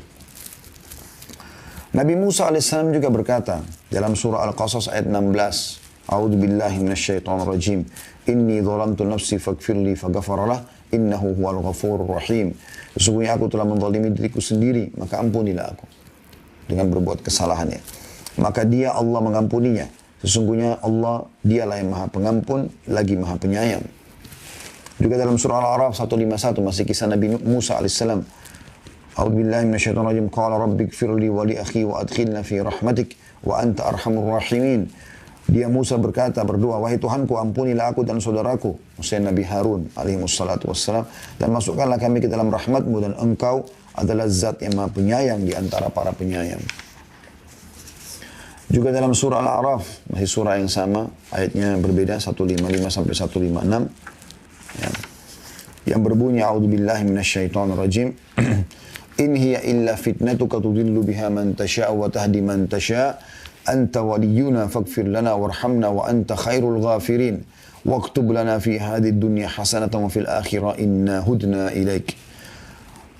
Nabi Musa AS juga berkata dalam surah Al-Qasas ayat 16, A'udzu billahi minasyaitonir rajim. Inni dzalamtu nafsi faghfirli faghafaralah innahu huwal ghafurur rahim. Sesungguhnya aku telah menzalimi diriku sendiri, maka ampunilah aku dengan berbuat kesalahannya. Maka dia Allah mengampuninya. Sesungguhnya Allah dialah yang maha pengampun lagi maha penyayang. Juga dalam surah Al-A'raf 151 masih kisah Nabi Musa alaihissalam. A'udzu billahi minasyaitonir rajim. Qala rabbighfirli wa li akhi wa adkhilna fi rahmatik wa anta arhamur rahimin. Dia Musa berkata, berdoa, wahai Tuhanku, ampunilah aku dan saudaraku, maksudnya Nabi Harun alaihi wassalatu wassalam, dan masukkanlah kami ke dalam rahmatmu, dan engkau adalah zat yang maha penyayang di antara para penyayang. Juga dalam surah Al-A'raf, masih surah yang sama, ayatnya berbeda, 155 sampai 156, ya, yang berbunyi, A'udzu billahi minasyaitonir rajim. In hiya illa fitnatuka tudillu biha man tasha' wa tahdi man tasha'. Anta waliyuna faghfir lana warhamna wa anta khairul ghafirin. Waktub lana fi hadhihi dunya hasanatan wa fil akhirah inna hudna ilaik.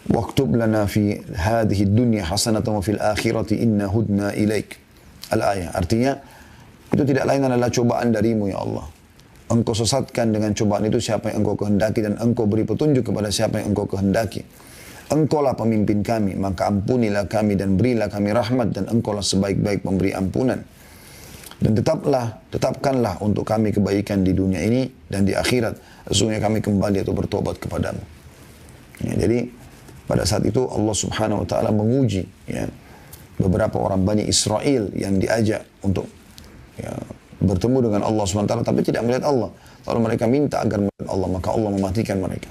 Waktub lana fi hadhihi dunya hasanatan wa fil akhirati inna hudna ilaik. Al-ayah. Artinya, itu tidak lain adalah cobaan darimu ya Allah. Engkau sesatkan dengan cobaan itu siapa yang engkau kehendaki, dan engkau beri petunjuk kepada siapa yang engkau kehendaki. Engkaulah pemimpin kami, maka ampunilah kami dan berilah kami rahmat, dan engkaulah sebaik-baik pemberi ampunan. Dan tetapkanlah untuk kami kebaikan di dunia ini dan di akhirat. Sesungguhnya kami kembali atau bertobat kepadamu. Ya, jadi pada saat itu Allah Subhanahu Wa Taala menguji ya, beberapa orang Bani Israel yang diajak untuk ya, bertemu dengan Allah Subhanahu Wa Taala, tapi tidak melihat Allah. Lalu mereka minta agar melihat Allah, maka Allah mematikan mereka.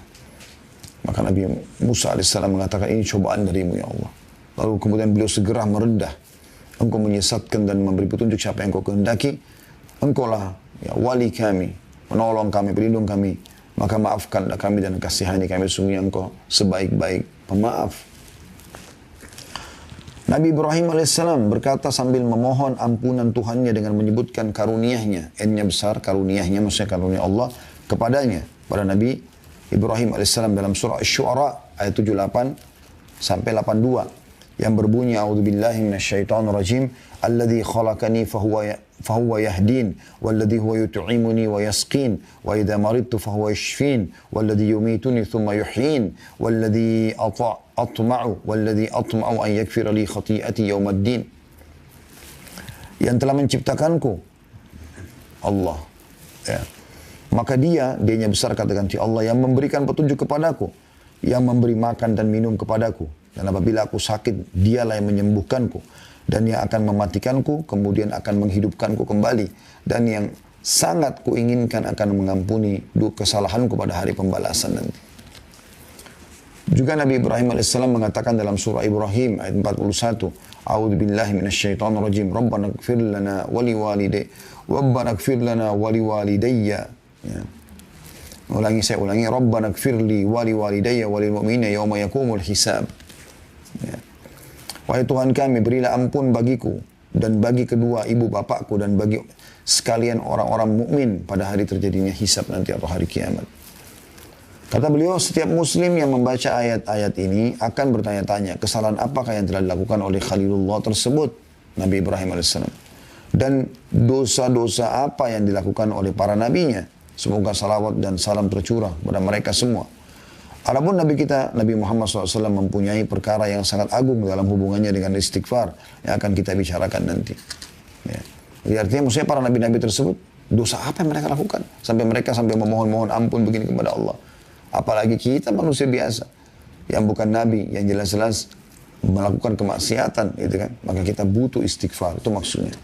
Maka Nabi Musa AS mengatakan, ini cobaan darimu ya Allah. Lalu kemudian beliau segera merendah. Engkau menyesatkan dan memberi petunjuk siapa yang engkau kehendaki. Engkaulah ya, wali kami, penolong kami, pelindung kami. Maka maafkanlah kami dan kasihani kami. Sesungguhnya engkau sebaik-baik pemaaf. Nabi Ibrahim AS berkata sambil memohon ampunan Tuhannya dengan menyebutkan karuniahnya. N-nya besar, karuniahnya, maksudnya karunia Allah kepadanya. Pada Nabi Ibrahim AS dalam surah Asy-Syu'ara ayat 78 sampai 82 yang berbunyi, A'udzu billahi minasyaitonir rajim, alladzi khalaqani fahuwa yahdin walladzi huwa yut'imuni wa yasqin wa idza maridtu fahuwa yashfin walladzi yumituni thumma yuhyin walladzi atma'u an yaghfira li khati'ati yaumaddin. Yang telah menciptakanku Allah, ya. Maka dianya besar katakan Allah yang memberikan petunjuk kepadaku, yang memberi makan dan minum kepadaku. Dan apabila aku sakit, dialah yang menyembuhkanku. Dan yang akan mematikanku, kemudian akan menghidupkanku kembali. Dan yang sangat kuinginkan akan mengampuni kesalahanku pada hari pembalasan nanti. Juga Nabi Ibrahim AS mengatakan dalam surah Ibrahim ayat 41, A'udzu billahi minasyaitonir rajim. Rabbana ighfir lana wa liwalidayya. Ya. Saya ulangi, Rabbana ighfirli wa liwalidayya wa lil mu'minina yauma yaqumul hisab. Ya. Wahai Tuhan kami, berilah ampun bagiku dan bagi kedua ibu bapakku dan bagi sekalian orang-orang mukmin pada hari terjadinya hisab nanti atau hari kiamat. Kata beliau, setiap muslim yang membaca ayat-ayat ini akan bertanya-tanya kesalahan apakah yang telah dilakukan oleh Khalilullah tersebut, Nabi Ibrahim alaihissalam. Dan dosa-dosa apa yang dilakukan oleh para nabinya. Semoga salawat dan salam tercurah kepada mereka semua. Adapun Nabi kita, Nabi Muhammad SAW mempunyai perkara yang sangat agung dalam hubungannya dengan istighfar yang akan kita bicarakan nanti. Ya. Jadi artinya maksudnya para nabi-nabi tersebut, dosa apa yang mereka lakukan? Sampai mereka memohon-mohon ampun begini kepada Allah. Apalagi kita manusia biasa, yang bukan nabi, yang jelas-jelas melakukan kemaksiatan, gitu kan? Maka kita butuh istighfar, itu maksudnya.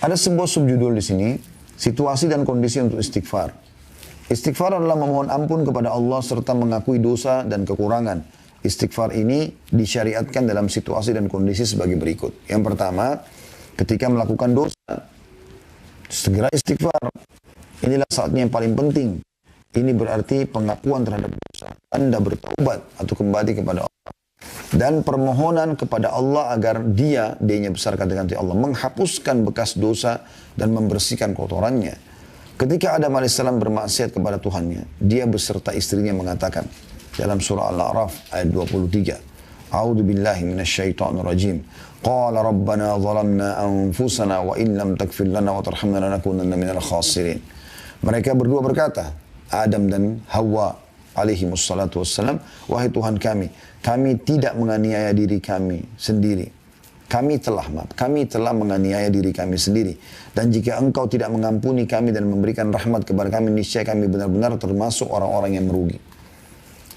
Ada sebuah subjudul di sini, situasi dan kondisi untuk istighfar. Istighfar adalah memohon ampun kepada Allah serta mengakui dosa dan kekurangan. Istighfar ini disyariatkan dalam situasi dan kondisi sebagai berikut. Yang pertama, ketika melakukan dosa, segera istighfar. Inilah saatnya yang paling penting. Ini berarti pengakuan terhadap dosa. Anda bertaubat atau kembali kepada Allah. Dan permohonan kepada Allah agar dia-nya besar kata Allah, menghapuskan bekas dosa dan membersihkan kotorannya. Ketika Adam AS bermaksiat kepada Tuhannya, dia beserta istrinya mengatakan dalam surah Al-A'raf ayat 23, A'udzu billahi minasyaitonir rajim. Qala rabbana zalamna anfusana wa in lam taghfir lana wa tarhamna lanakunanna minal khasirin. Mereka berdua berkata, Adam dan Hawa alaihi wassalatu wassalam, wahai Tuhan kami tidak menganiaya diri kami sendiri. Kami telah menganiaya diri kami sendiri. Dan jika engkau tidak mengampuni kami dan memberikan rahmat kepada kami, niscaya kami benar-benar termasuk orang-orang yang merugi.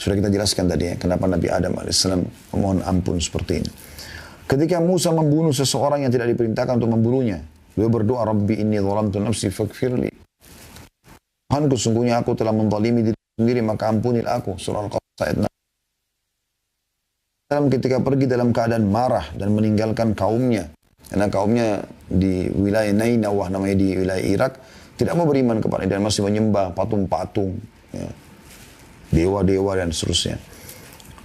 Sudah kita jelaskan tadi ya, kenapa Nabi Adam AS memohon ampun seperti ini. Ketika Musa membunuh seseorang yang tidak diperintahkan untuk membunuhnya, beliau berdoa, Rabbi inni zalamtu nafsi faghfirli. Tuhanku, sungguhnya aku telah menzalimi diri sendiri, maka ampunilah aku. Surah Al-Qasas ayat 6. Ketika pergi dalam keadaan marah dan meninggalkan kaumnya, karena kaumnya di wilayah Nainawah, namanya di wilayah Irak, tidak mau beriman kepada dia dan masih menyembah patung-patung, ya, dewa-dewa dan seterusnya.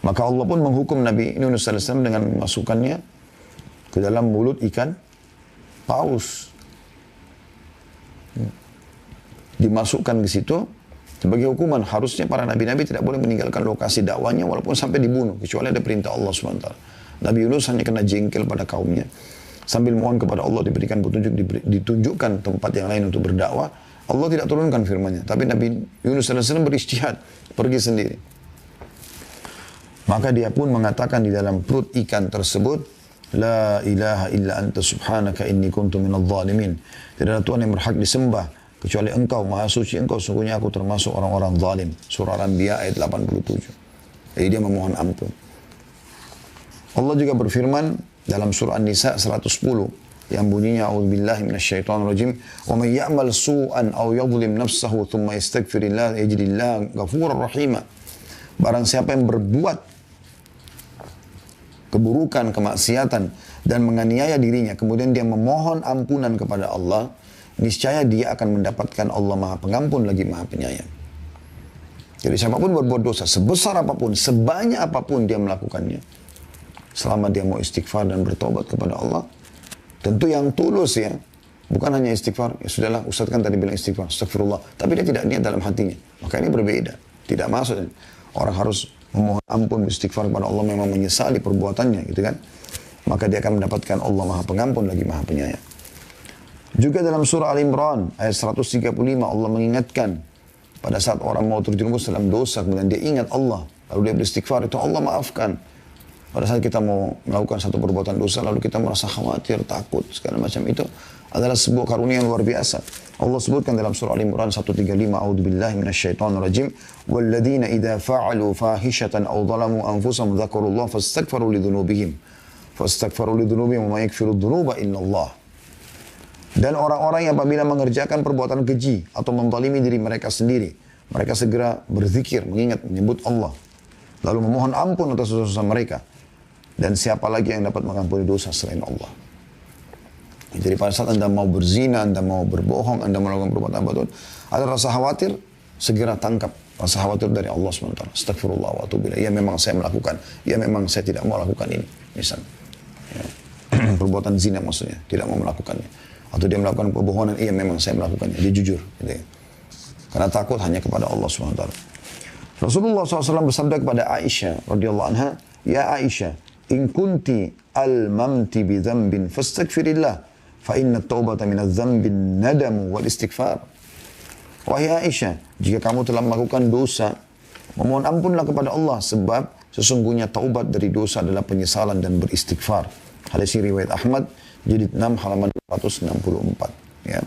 Maka Allah pun menghukum Nabi Yunus AS dengan memasukkannya ke dalam mulut ikan paus. Dimasukkan ke situ sebagai hukuman. Harusnya para nabi-nabi tidak boleh meninggalkan lokasi dakwanya walaupun sampai dibunuh, kecuali ada perintah Allah SWT. Nabi Yunus hanya kena jengkel pada kaumnya. Sambil mohon kepada Allah diberikan petunjuk, ditunjukkan tempat yang lain untuk berdakwah. Allah tidak turunkan firman-Nya. Tapi Nabi Yunus SAW beristihad, pergi sendiri. Maka dia pun mengatakan di dalam perut ikan tersebut, La ilaha illa anta subhanaka inni kuntu minadh dhalimin. Tidak ada Tuhan yang berhak disembah kecuali engkau, maha suci engkau, sungguhnya aku termasuk orang-orang zalim. Surah Al-Anbiya ayat 87. Jadi dia memohon ampun. Allah juga berfirman dalam surah An-Nisa 110 yang bunyinya a'udzubillahi minasyaitonir rajim, wa may ya'mal su'an aw yadhlim nafsahu thumma yastaghfirillah yajidillah ghafurur rahima. Barang siapa yang berbuat keburukan, kemaksiatan dan menganiaya dirinya, kemudian dia memohon ampunan kepada Allah, niscaya dia akan mendapatkan Allah Maha Pengampun lagi Maha Penyayang. Jadi siapapun berbuat dosa, sebesar apapun, sebanyak apapun dia melakukannya, selama dia mau istighfar dan bertobat kepada Allah, tentu yang tulus ya, bukan hanya istighfar, ya sudahlah Ustaz kan tadi bilang istighfar, astagfirullah, tapi dia tidak niat dalam hatinya, maka ini berbeda, tidak masuk. Orang harus memohon ampun, istighfar kepada Allah, memang menyesali perbuatannya gitu kan, maka dia akan mendapatkan Allah Maha Pengampun lagi Maha Penyayang. Juga dalam surah Al-Imran ayat 135 Allah mengingatkan pada saat orang mau terjerumus dalam dosa kemudian dia ingat Allah lalu dia beristighfar, itu Allah maafkan. Pada saat kita mau melakukan satu perbuatan dosa lalu kita merasa khawatir, takut segala macam, itu adalah sebuah karunia yang luar biasa. Allah sebutkan dalam surah Al-Imran 135, a'udzubillahi minasyaitonir rajim, walladzina idza fa'alu fahishatan aw zalamu anfusahum dzakarullaha fastaghfiru lidzunubihim wa may yaghfiru dzunuba illallah. Dan orang-orang yang apabila mengerjakan perbuatan keji atau menzalimi diri mereka sendiri, mereka segera berzikir, mengingat, menyebut Allah, lalu memohon ampun atas dosa-dosa mereka. Dan siapa lagi yang dapat mengampuni dosa selain Allah? Jadi pada saat Anda mau berzina, Anda mau berbohong, Anda melakukan perbuatan batil, ada rasa khawatir, segera tangkap rasa khawatir dari Allah SWT. Astagfirullah wa atubu ilaih. Ya memang saya melakukan, ya memang saya tidak mau lakukan ini. Misalnya. Ya. perbuatan zina maksudnya, tidak mau melakukannya. Atau dia melakukan kebohongan, iya memang saya melakukannya, dia jujur. Gitu ya. Karena takut hanya kepada Allah SWT. Rasulullah SAW bersabda kepada Aisyah radhiyallahu anha, "Ya Aisyah, in kunti al-mamti bi dzambin fastaghfirillah, fa inna at-taubata min adz-dzambi an-nadamu wal istighfar." Wahai Aisyah, jika kamu telah melakukan dosa, memohon ampunlah kepada Allah, sebab sesungguhnya taubat dari dosa adalah penyesalan dan beristighfar. Hadis riwayat Ahmad, jilid 6 halaman 464. Ya.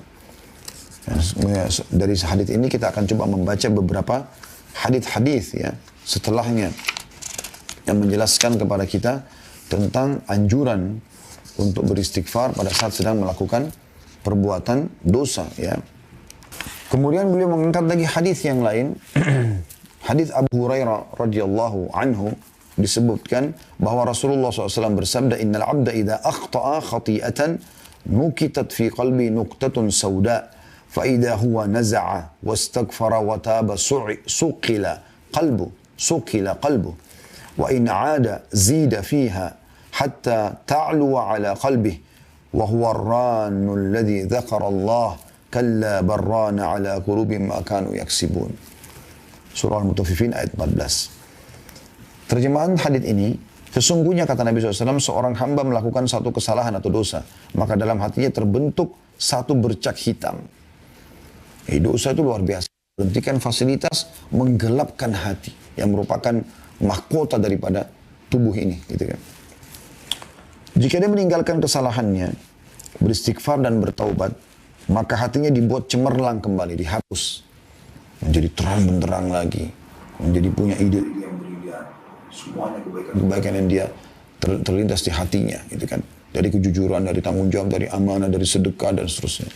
Dari hadis ini kita akan coba membaca beberapa hadis-hadis ya setelahnya yang menjelaskan kepada kita tentang anjuran untuk beristighfar pada saat sedang melakukan perbuatan dosa ya. Kemudian beliau mengangkat lagi hadis yang lain. Hadis Abu Hurairah radhiyallahu anhu disebutkan bahwa Rasulullah SAW bersabda, "Innal 'abda idza akhta'a khati'atan nukitat fi qalbi nuqtatun sauda, fa idza huwa naza'a wastaghfara wa taba suqila qalbu wa in 'ada zida fiha hatta ta'lu 'ala qalbihi wa huwa ar-rannu alladhi dzakara Allah kalla barrana 'ala qulubihim ma kanu yaksibun." Surah Al-Mutaffifin ayat 14. Terjemahan hadis ini, sesungguhnya kata Nabi SAW, seorang hamba melakukan satu kesalahan atau dosa, maka dalam hatinya terbentuk satu bercak hitam. Dosa itu luar biasa. Hentikan fasilitas menggelapkan hati, yang merupakan mahkota daripada tubuh ini. Gitu kan. Jika dia meninggalkan kesalahannya, beristighfar dan bertaubat, maka hatinya dibuat cemerlang kembali, dihapus. Menjadi terang benderang lagi, menjadi punya ide yang brilian, semuanya kebaikan yang dia terlintas di hatinya, gitu kan, dari kejujuran, dari tanggung jawab, dari amanah, dari sedekah dan seterusnya.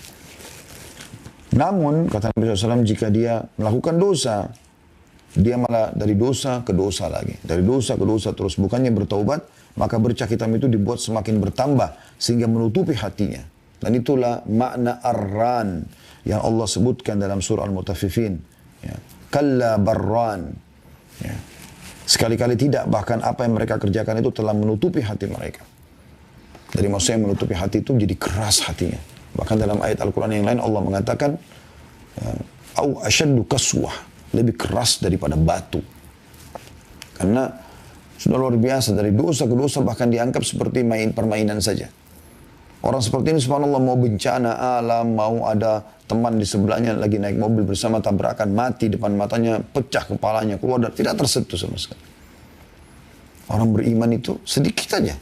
Namun kata Nabi SAW, jika dia melakukan dosa, dia malah dari dosa ke dosa lagi, dari dosa ke dosa terus, bukannya bertaubat, maka bercak hitam itu dibuat semakin bertambah sehingga menutupi hatinya. Dan itulah makna ar-ran yang Allah sebutkan dalam surah Al-Mutaffifin. Ya. Kalla barran. Ya. Sekali-kali tidak, bahkan apa yang mereka kerjakan itu telah menutupi hati mereka. Dari maksudnya menutupi hati itu jadi keras hatinya. Bahkan dalam ayat Al-Quran yang lain Allah mengatakan, au asyaddu kaswah, lebih keras daripada batu. Karena sudah luar biasa, dari dosa ke dosa bahkan dianggap seperti permainan saja. Orang seperti ini subhanallah, mau bencana alam, mau ada teman di sebelahnya lagi naik mobil bersama tabrakan, mati depan matanya, pecah kepalanya, keluar dan tidak tersentuh sama sekali. Orang beriman itu sedikit aja.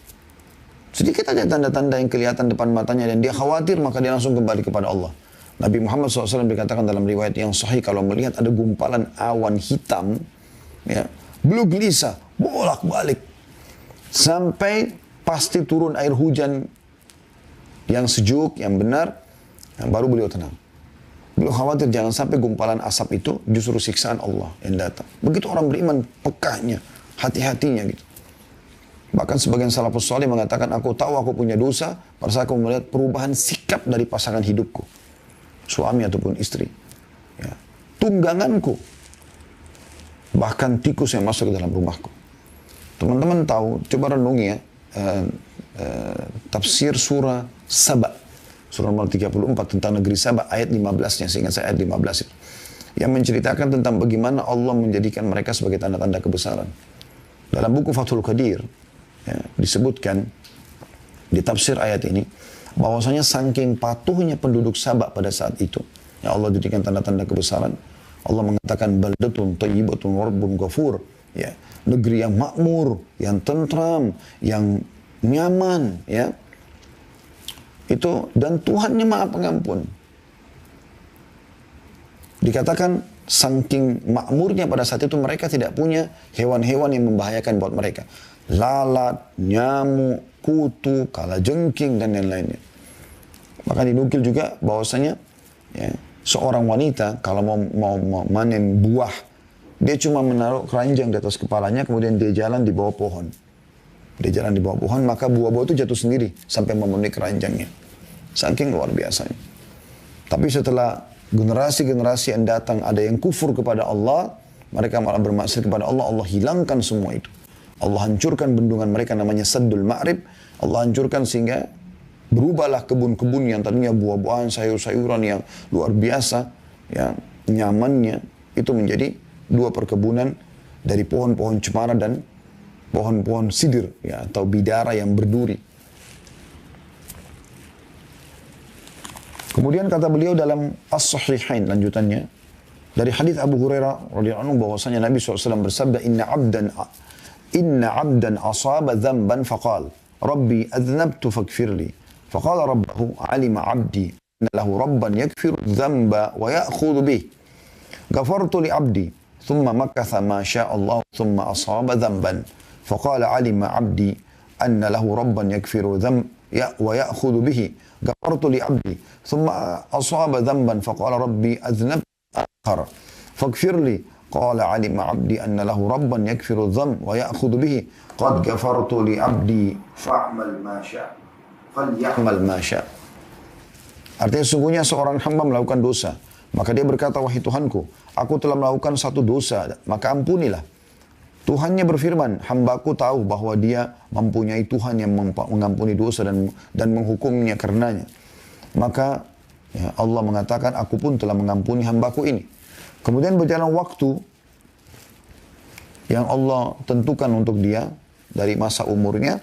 Sedikit aja tanda-tanda yang kelihatan depan matanya dan dia khawatir, maka dia langsung kembali kepada Allah. Nabi Muhammad SAW dikatakan dalam riwayat yang sahih, kalau melihat ada gumpalan awan hitam, ya, beliau gelisah, bolak-balik. Sampai pasti turun air hujan yang sejuk, yang benar, yang baru beliau tenang. Beliau khawatir jangan sampai gumpalan asap itu justru siksaan Allah yang datang. Begitu orang beriman, pekahnya, hati-hatinya gitu. Bahkan sebagian salafus salih mengatakan, aku tahu aku punya dosa pada saat aku melihat perubahan sikap dari pasangan hidupku, suami ataupun istri, ya. Tungganganku, bahkan tikus yang masuk ke dalam rumahku. Teman-teman tahu, coba renungi ya, tafsir surah Saba, surah nomor 34 tentang negeri Saba, ayat 15-nya, seingat saya ayat 15 itu, yang menceritakan tentang bagaimana Allah menjadikan mereka sebagai tanda-tanda kebesaran. Dalam buku Fathul Qadir, ya, disebutkan di tafsir ayat ini, bahwasanya saking patuhnya penduduk Saba pada saat itu, ya Allah jadikan tanda-tanda kebesaran. Allah mengatakan baldatun thayyibatun wa rabbun ghafur, ya, negeri yang makmur, yang tentram, yang nyaman, ya. Itu, dan Tuhannya Maha Pengampun. Dikatakan saking makmurnya pada saat itu mereka tidak punya hewan-hewan yang membahayakan buat mereka. Lalat, nyamuk, kutu, kalajengking dan lain-lainnya. Maka dinukil juga bahwasanya, ya, seorang wanita kalau mau manen buah, dia cuma menaruh keranjang di atas kepalanya, kemudian dia jalan di bawah pohon. Dia jalan di bawah pohon, maka buah-buah itu jatuh sendiri sampai memenuhi keranjangnya. Saking luar biasanya. Tapi setelah generasi-generasi yang datang ada yang kufur kepada Allah, mereka malah bermaksiat kepada Allah, Allah hilangkan semua itu. Allah hancurkan bendungan mereka namanya Saddul Ma'rib. Allah hancurkan sehingga Berubahlah kebun-kebun yang tadinya buah-buahan, sayur-sayuran yang luar biasa, ya, nyamannya, itu menjadi 2 perkebunan dari pohon-pohon cemara dan pohon-pohon sidir, ya, atau bidara yang berduri. Kemudian kata beliau dalam As-Sahihain lanjutannya, dari hadis Abu Hurairah radhiyallahu anhu bahwasanya Nabi SAW bersabda, Inna abdan asaba dhanban faqal, Rabbi adnabtu faghfirli. Faqala rabbahu alima abdi inna lahu rabban yakfiru dhanba wa ya'khudhu bih. Ghafartu li abdi, thumma makatha ma syaa Allah, thumma asaba dhanban. Faqala alima abdi anna lahu rabban yakfiru dhanba wa ya'khudhu bihi. Ghafartu li abdi, thumma asaba dhanban. Faqala rabbi adnabtu akhar faghfir li. Qala alima abdi anna lahu rabban yakfiru dhanba wa ya'khudhu bihi. Qad ghafartu li abdi fa'mal ma syaa. Falyamal ma syaa. Artinya sungguhnya seorang hamba melakukan dosa, maka dia berkata, wahai Tuhanku, aku telah melakukan satu dosa, maka ampunilah. Tuhannya berfirman, hambaku tahu bahwa dia mempunyai Tuhan yang mengampuni dosa dan menghukumnya karenanya. Maka ya, Allah mengatakan, aku pun telah mengampuni hambaku ini. Kemudian berjalan waktu yang Allah tentukan untuk dia dari masa umurnya.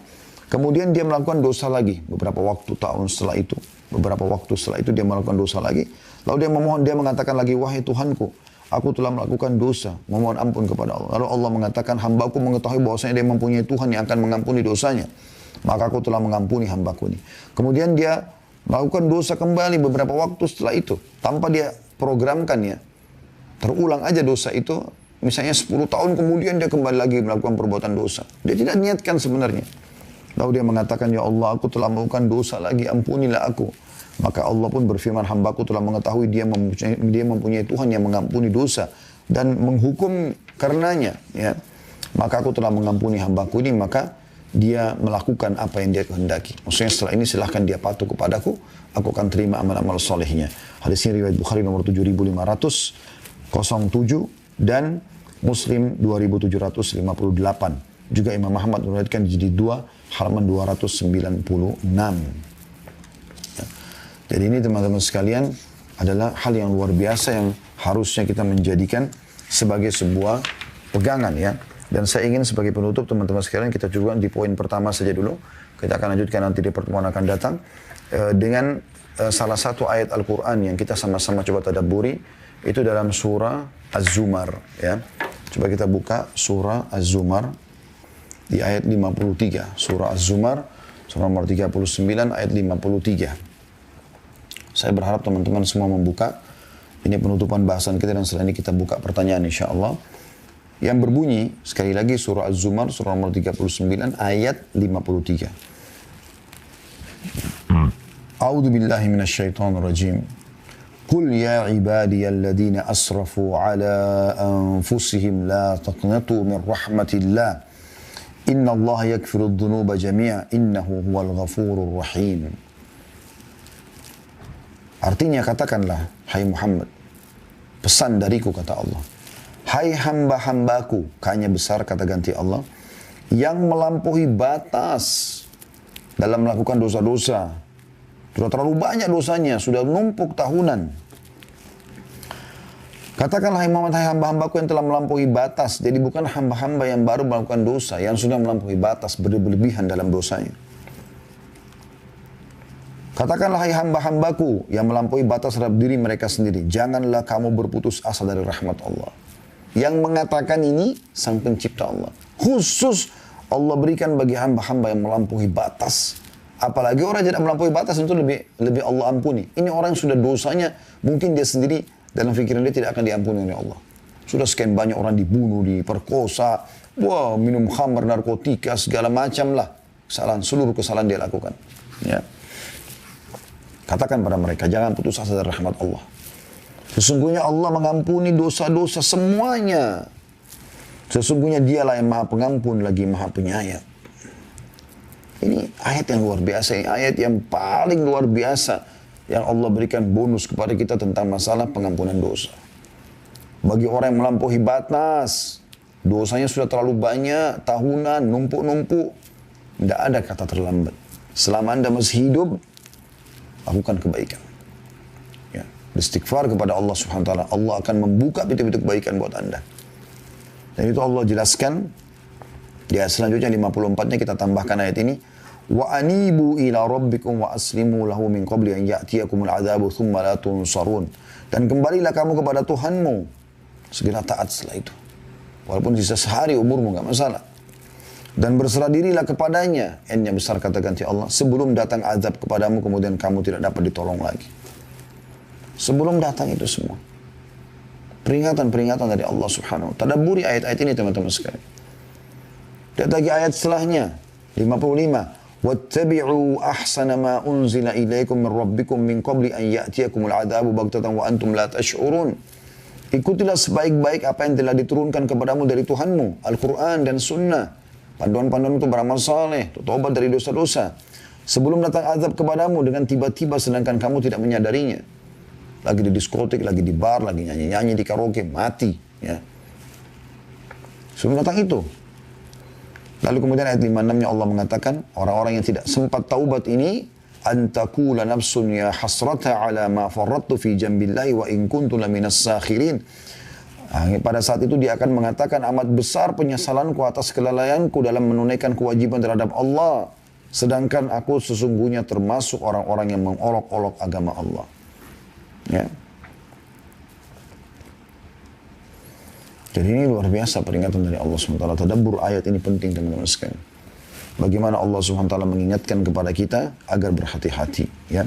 Kemudian dia melakukan dosa lagi. Beberapa waktu tahun setelah itu. Beberapa waktu setelah itu dia melakukan dosa lagi. Lalu dia memohon, dia mengatakan lagi, wahai Tuhanku, aku telah melakukan dosa. Memohon ampun kepada Allah. Lalu Allah mengatakan, hambaku mengetahui bahwasanya dia mempunyai Tuhan yang akan mengampuni dosanya. Maka aku telah mengampuni hambaku ini. Kemudian dia melakukan dosa kembali beberapa waktu setelah itu. Tanpa dia programkan ya. Terulang aja dosa itu. Misalnya 10 tahun kemudian dia kembali lagi melakukan perbuatan dosa. Dia tidak niatkan sebenarnya. Lalu dia mengatakan, ya Allah, aku telah melakukan dosa lagi, ampunilah aku. Maka Allah pun berfirman, hambaku telah mengetahui dia mempunyai Tuhan yang mengampuni dosa dan menghukum karenanya. Ya. Maka aku telah mengampuni hambaku ini, maka dia melakukan apa yang dia kehendaki. Maksudnya setelah ini silahkan dia patuh kepadaku, aku akan terima amal-amal solehnya. Hadis ini riwayat Bukhari nomor 7507 dan Muslim 2758. Juga Imam Ahmad meriwayatkan di jilid 2 halaman 296. Ya. Jadi ini teman-teman sekalian adalah hal yang luar biasa yang harusnya kita menjadikan sebagai sebuah pegangan ya. Dan saya ingin sebagai penutup teman-teman sekalian kita cukupkan di poin pertama saja dulu. Kita akan lanjutkan nanti di pertemuan akan datang dengan salah satu ayat Al-Quran yang kita sama-sama coba tadabburi. Itu dalam surah Az-Zumar ya. Coba kita buka surah Az-Zumar di ayat 53. Surah Az-Zumar, surah nomor 39, ayat 53. Saya berharap teman-teman semua membuka. Ini penutupan bahasan kita dan setelah ini kita buka pertanyaan insyaAllah. Yang berbunyi, sekali lagi surah Az-Zumar, surah nomor 39, ayat 53. A'udzu billahi minasyaitonir rajim. Qul ya ibadiyalladzina asrafu ala anfusihim la taqnatu min rahmatillah. Inna Allah yakfiru dhunuba jami'a innahu huwal ghafurur rahim. Artinya katakanlah, hai Muhammad, pesan dariku kata Allah. Hai hamba-hambaku, kanya besar kata ganti Allah, yang melampaui batas dalam melakukan dosa-dosa. Sudah terlalu banyak dosanya, sudah numpuk tahunan. Katakanlah hai Muhammad, hai hamba-hambaku yang telah melampaui batas. Jadi bukan hamba-hamba yang baru melakukan dosa, yang sudah melampaui batas, berlebihan dalam dosanya. Katakanlah hai hamba-hambaku yang melampaui batas terhadap diri mereka sendiri. Janganlah kamu berputus asa dari rahmat Allah. Yang mengatakan ini sang pencipta Allah. Khusus Allah berikan bagi hamba-hamba yang melampaui batas. Apalagi orang yang tidak melampaui batas itu lebih Allah ampuni. Ini orang yang sudah dosanya, mungkin dia sendiri dalam pikiran dia tidak akan diampuni oleh Allah. Sudah sekian banyak orang dibunuh, diperkosa, wah, minum khamr, narkotika, segala macam lah. Kesalahan, seluruh kesalahan dia lakukan. Ya. Katakan pada mereka, jangan putus asa dari rahmat Allah. Sesungguhnya Allah mengampuni dosa-dosa semuanya. Sesungguhnya dialah yang maha pengampun lagi maha penyayang. Ini ayat yang luar biasa, ini ayat yang paling luar biasa yang Allah berikan bonus kepada kita tentang masalah pengampunan dosa. Bagi orang yang melampaui batas, dosanya sudah terlalu banyak, tahunan, numpuk-numpuk, tidak ada kata terlambat. Selama Anda masih hidup, lakukan kebaikan. Ya, beristighfar kepada Allah Subhanahu wa taala, Allah akan membuka pintu-pintu kebaikan buat Anda. Dan itu Allah jelaskan di ayat selanjutnya 54-nya kita tambahkan ayat ini, wa anibu ila rabbikum wa aslimu lahu min qabli an ya'tiyakumul adzabu tsumma la tunsarun. Dan kembalilah kamu kepada Tuhanmu, segera taat setelah itu. Walaupun sisa sehari umurmu enggak masalah. Dan berserah dirilah kepadanya, N-nya besar kata ganti Allah, sebelum datang azab kepadamu kemudian kamu tidak dapat ditolong lagi. Sebelum datang itu semua. Peringatan-peringatan dari Allah Subhanahu wa ta'ala. Tadabburi ayat-ayat ini teman-teman sekalian. Lihat lagi ayat setelahnya 55. Wattabi'u ahsana ma unzila ilaikum min rabbikum min qabli an ya'tiyakumul adzabu baghtatan wa antum la tash'urun. Ikutilah sebaik-baik apa yang telah diturunkan kepadamu dari Tuhanmu, Al-Quran dan Sunnah. Panduan-panduan itu beramal saleh, tobat dari dosa-dosa. Sebelum datang azab kepadamu dengan tiba-tiba sedangkan kamu tidak menyadarinya. Lagi di diskotik, lagi di bar, lagi nyanyi-nyanyi di karaoke, mati. Ya. Sebelum datang itu. Lalu kemudian ayat 56-nya Allah mengatakan, orang-orang yang tidak sempat taubat ini, antakula nafsun ya hasrata ala ma farrattu fi jambillahi wa in kuntu laminas sakhirin. Pada saat itu dia akan mengatakan, amat besar penyesalanku atas kelalaianku dalam menunaikan kewajiban terhadap Allah. Sedangkan aku sesungguhnya termasuk orang-orang yang mengolok-olok agama Allah. Ya. Jadi ini luar biasa peringatan dari Allah SWT. Tadabbur ayat ini penting teman-teman sekalian. Bagaimana Allah SWT mengingatkan kepada kita agar berhati-hati. Ya.